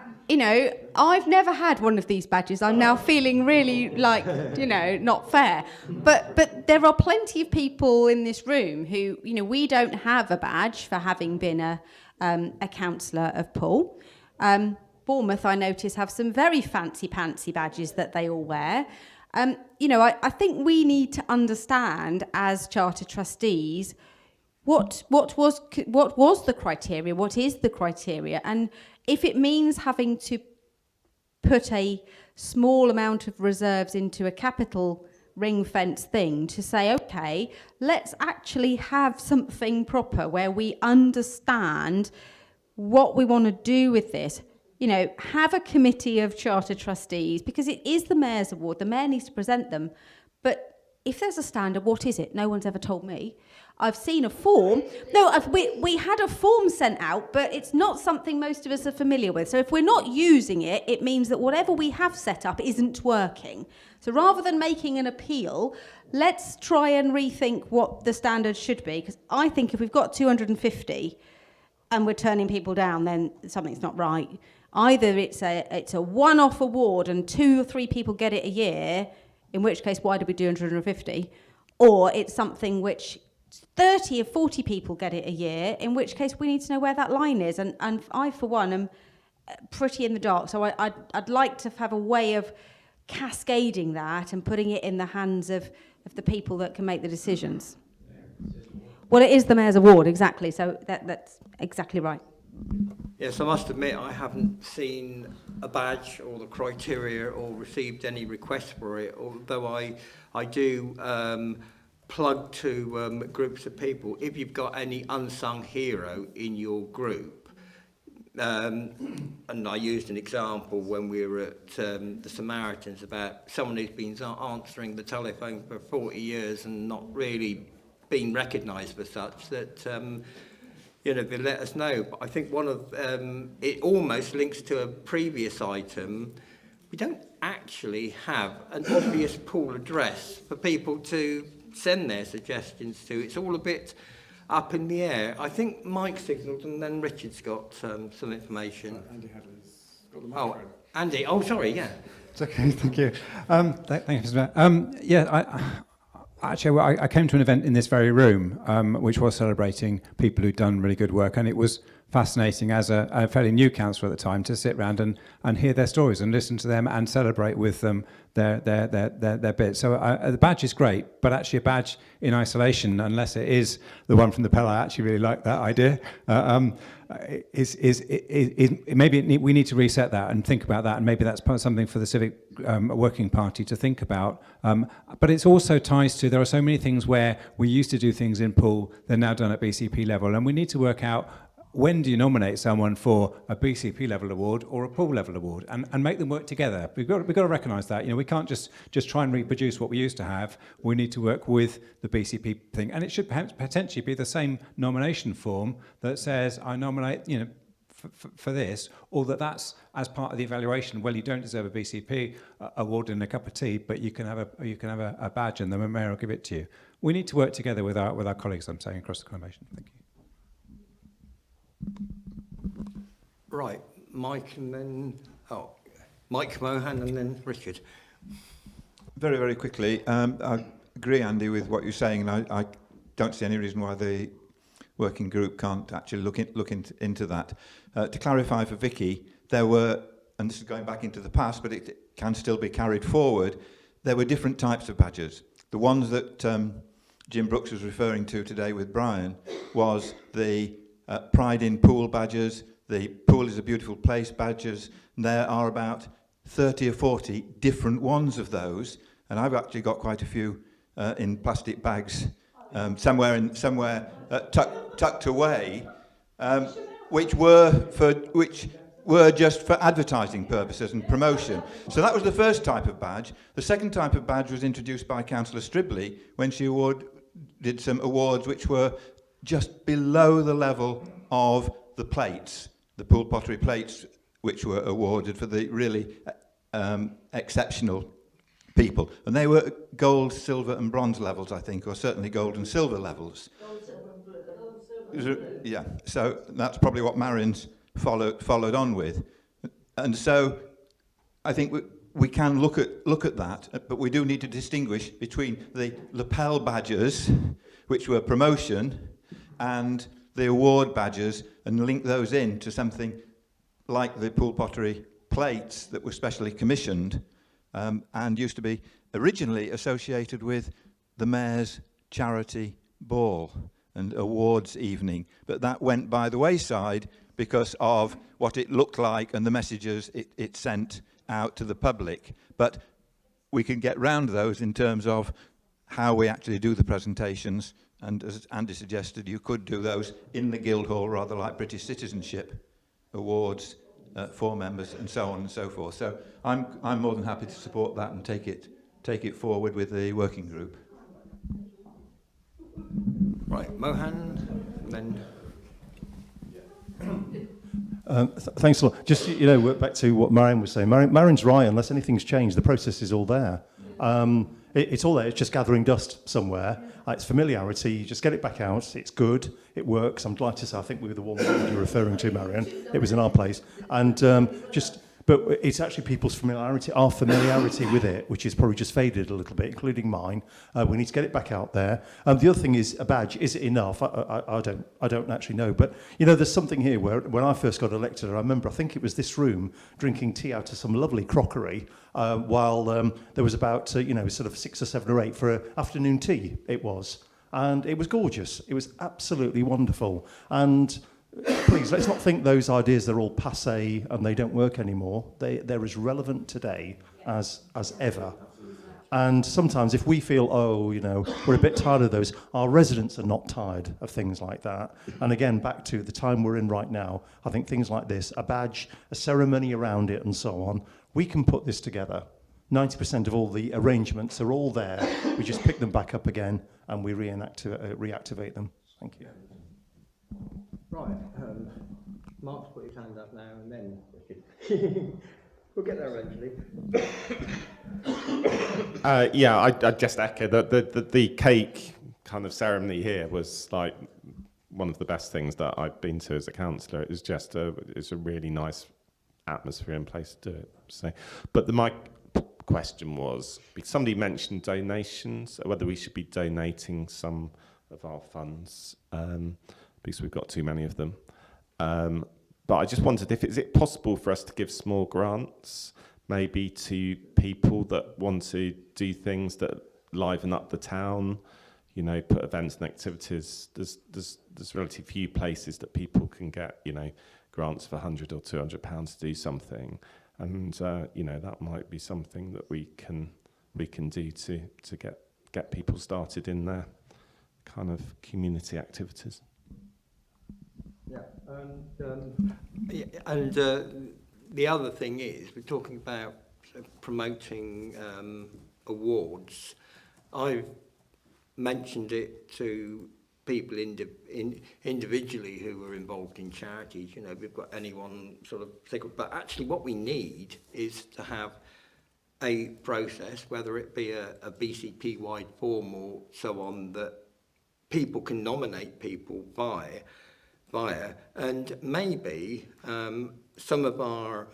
[SPEAKER 6] I've never had one of these badges. I'm now feeling really not fair. But there are plenty of people in this room who, we don't have a badge for having been a councillor of Poole. Bournemouth, I notice, have some very fancy-pantsy badges that they all wear. I think we need to understand as Charter Trustees what was the criteria, what is the criteria, and if it means having to put a small amount of reserves into a capital ring-fence thing to say, okay, let's actually have something proper where we understand what we want to do with this. You know, have a committee of charter trustees, because it is the mayor's award. The mayor needs to present them. But if there's a standard, what is it? No one's ever told me. I've seen a form. No, we had a form sent out, but it's not something most of us are familiar with. So if we're not using it, it means that whatever we have set up isn't working. So rather than making an appeal, let's try and rethink what the standard should be. Because I think if we've got 250 and we're turning people down, then something's not right. Either it's a one-off award and 2 or 3 people get it a year, in which case, why do we do 250? Or it's something which 30 or 40 people get it a year, in which case we need to know where that line is. And I, for one, am pretty in the dark. So I'd like to have a way of cascading that and putting it in the hands of the people that can make the decisions. Well, it is the Mayor's Award, exactly. So that's exactly right.
[SPEAKER 1] Yes, I must admit I haven't seen a badge or the criteria or received any requests for it, although I do plug to groups of people. If you've got any unsung hero in your group, and I used an example when we were at the Samaritans about someone who's been answering the telephone for 40 years and not really being recognised for such, that you know, they let us know. But I think one of it almost links to a previous item. We don't actually have an obvious pool address for people to send their suggestions to. It's all a bit up in the air. I think Mike signalled and then Richard's got some information.
[SPEAKER 2] Andy Hadley's got the microphone.
[SPEAKER 1] Oh, Andy. Oh, sorry, yeah.
[SPEAKER 10] It's okay, thank you. Thank you, Mr. Mayor. Yeah, actually, I came to an event in this very room, which was celebrating people who'd done really good work, and it was fascinating as a fairly new councillor at the time to sit around and hear their stories and listen to them and celebrate with them their bits. So the badge is great, but actually a badge in isolation, unless it is the one from the Pell, I actually really like that idea. Maybe we need to reset that and think about that, and maybe that's something for the Civic Working Party to think about. But it's also ties to, there are so many things where we used to do things in Poole, they're now done at BCP level, and we need to work out, when do you nominate someone for a BCP level award or a Poole level award, and make them work together? We've got to recognise that. You know, we can't just try and reproduce what we used to have. We need to work with the BCP thing, and it should potentially be the same nomination form that says, I nominate, you know, for this, or that's as part of the evaluation. Well, you don't deserve a BCP award and a cup of tea, but you can have a badge, and the mayor will give it to you. We need to work together with our colleagues, I'm saying, across the combination. Thank you.
[SPEAKER 1] Right, Mike and then Mike Mohan and then Richard.
[SPEAKER 5] Very, very quickly, I agree, Andy, with what you're saying, and I don't see any reason why the working group can't actually look into that. To clarify for Vicky, there were, and this is going back into the past, but it can still be carried forward, there were different types of badges. The ones that Jim Brooks was referring to today with Brian was the Pride in Poole badges, the Poole is a beautiful place badges, and there are about 30 or 40 different ones of those, and I've actually got quite a few in plastic bags somewhere tucked away, which were just for advertising purposes and promotion. So that was the first type of badge. The second type of badge was introduced by Councillor Stribley when she did some awards which were just below the level of the plates, the Poole pottery plates, which were awarded for the really exceptional people. And they were gold, silver and bronze levels, I think, or certainly gold and silver levels. Gold, silver and blue. Yeah, so that's probably what Marion's followed on with. And so I think we can look at that, but we do need to distinguish between the lapel badges, which were promotion, and the award badges, and link those in to something like the Poole pottery plates that were specially commissioned and used to be originally associated with the Mayor's charity ball and awards evening. But that went by the wayside because of what it looked like and the messages it sent out to the public. But we can get round those in terms of how we actually do the presentations. And as Andy suggested, you could do those in the Guildhall, rather like British Citizenship Awards 4 members, and so on and so forth. So I'm more than happy to support that and take it forward with the working group.
[SPEAKER 1] Right, Mohan, then.
[SPEAKER 13] Thanks a lot. Just, you know, back to what Marion was saying. Marion's right. Unless anything's changed, the process is all there. It's all there. It's just gathering dust somewhere. It's familiarity. You just get it back out. It's good. It works. I'm delighted to say I think we were the one that you're referring to, Marion. It was in our place. And but it's actually people's familiarity, our familiarity with it, which is probably just faded a little bit, including mine. We need to get it back out there. The other thing is a badge. Is it enough? I don't actually know. But, you know, there's something here where when I first got elected, I remember, I think it was this room, drinking tea out of some lovely crockery while there was about, you know, sort of 6 or 7 or 8 for afternoon tea, it was. And it was gorgeous. It was absolutely wonderful. And please, let's not think those ideas, they're all passé and they don't work anymore. They're as relevant today as ever. And sometimes if we feel, oh, you know, we're a bit tired of those, our residents are not tired of things like that. And again, back to the time we're in right now, I think things like this, a badge, a ceremony around it and so on, we can put this together. 90% of all the arrangements are all there. We just pick them back up again and we reactivate them. Thank you.
[SPEAKER 1] Right, Mark's put his hand up now and then Richard. We'll get there eventually.
[SPEAKER 12] Yeah, I just echo that the cake kind of ceremony here was like one of the best things that I've been to as a councillor. It was just it's a really nice atmosphere and place to do it. So, but my question was, somebody mentioned donations, whether we should be donating some of our funds. Because we've got too many of them. But I just wondered, is it possible for us to give small grants, maybe to people that want to do things that liven up the town, you know, put events and activities. There's relatively few places that people can get, you know, grants of £100 or £200 to do something. And, you know, that might be something that we can do to get people started in their kind of community activities.
[SPEAKER 1] Yeah, and the other thing is, we're talking about promoting awards. I've mentioned it to people individually who are involved in charities. You know, we've got anyone sort of particular, but actually what we need is to have a process, whether it be a BCP-wide form or so on, that people can nominate people via, and maybe some of our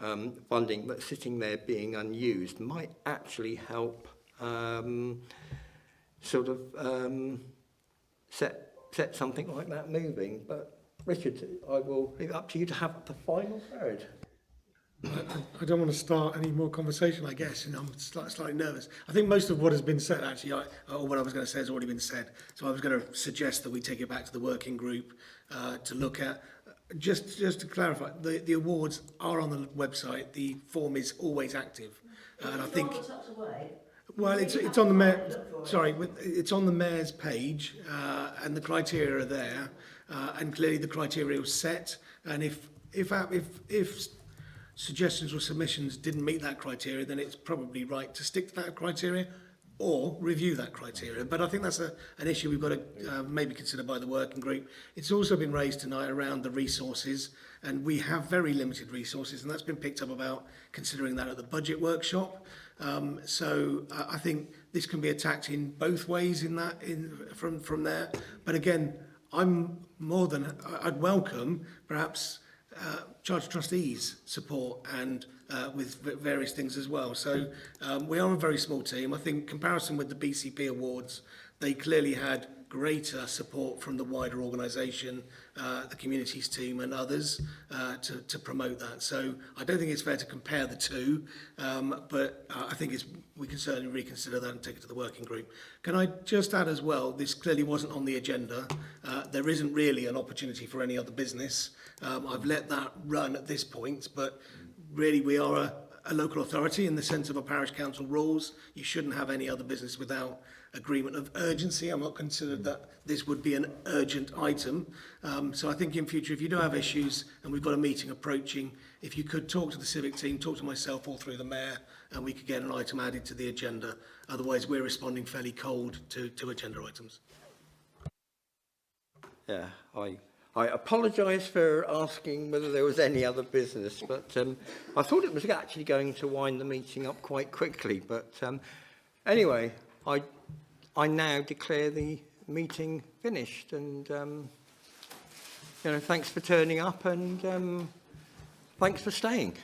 [SPEAKER 1] funding that's sitting there being unused might actually help set something like that moving. But Richard, I will leave it up to you to have the final word.
[SPEAKER 7] I don't want to start any more conversation, I guess, and I'm slightly nervous. I think most of what has been said, actually, or what I was going to say has already been said. So I was going to suggest that we take it back to the working group to look at. Just to clarify, the awards are on the website. The form is always active, and I think. Well, it's on the mayor. Sorry, it's on the mayor's page, and the criteria are there, and clearly the criteria was set. And if suggestions or submissions didn't meet that criteria, then it's probably right to stick to that criteria or review that criteria. But I think that's an issue we've got to maybe consider by the working group. It's also been raised tonight around the resources, and we have very limited resources, and that's been picked up about considering that at the budget workshop. So I think this can be attacked in both ways from there. But again, I'd welcome perhaps Charter Trustees support and with various things as well. So we are a very small team. I think in comparison with the BCP awards, they clearly had greater support from the wider organisation, the communities team and others to promote that. So I don't think it's fair to compare the two, but I think we can certainly reconsider that and take it to the working group. Can I just add as well, this clearly wasn't on the agenda. There isn't really an opportunity for any other business. I've let that run at this point, but really we are a local authority in the sense of a parish council rules. You shouldn't have any other business without agreement of urgency. I'm not considered that this would be an urgent item. So I think in future, if you do have issues and we've got a meeting approaching, if you could talk to the civic team, talk to myself or through the mayor, and we could get an item added to the agenda. Otherwise, we're responding fairly cold to agenda items.
[SPEAKER 1] Yeah, I apologise for asking whether there was any other business, but I thought it was actually going to wind the meeting up quite quickly. But anyway, I now declare the meeting finished, and thanks for turning up, and thanks for staying.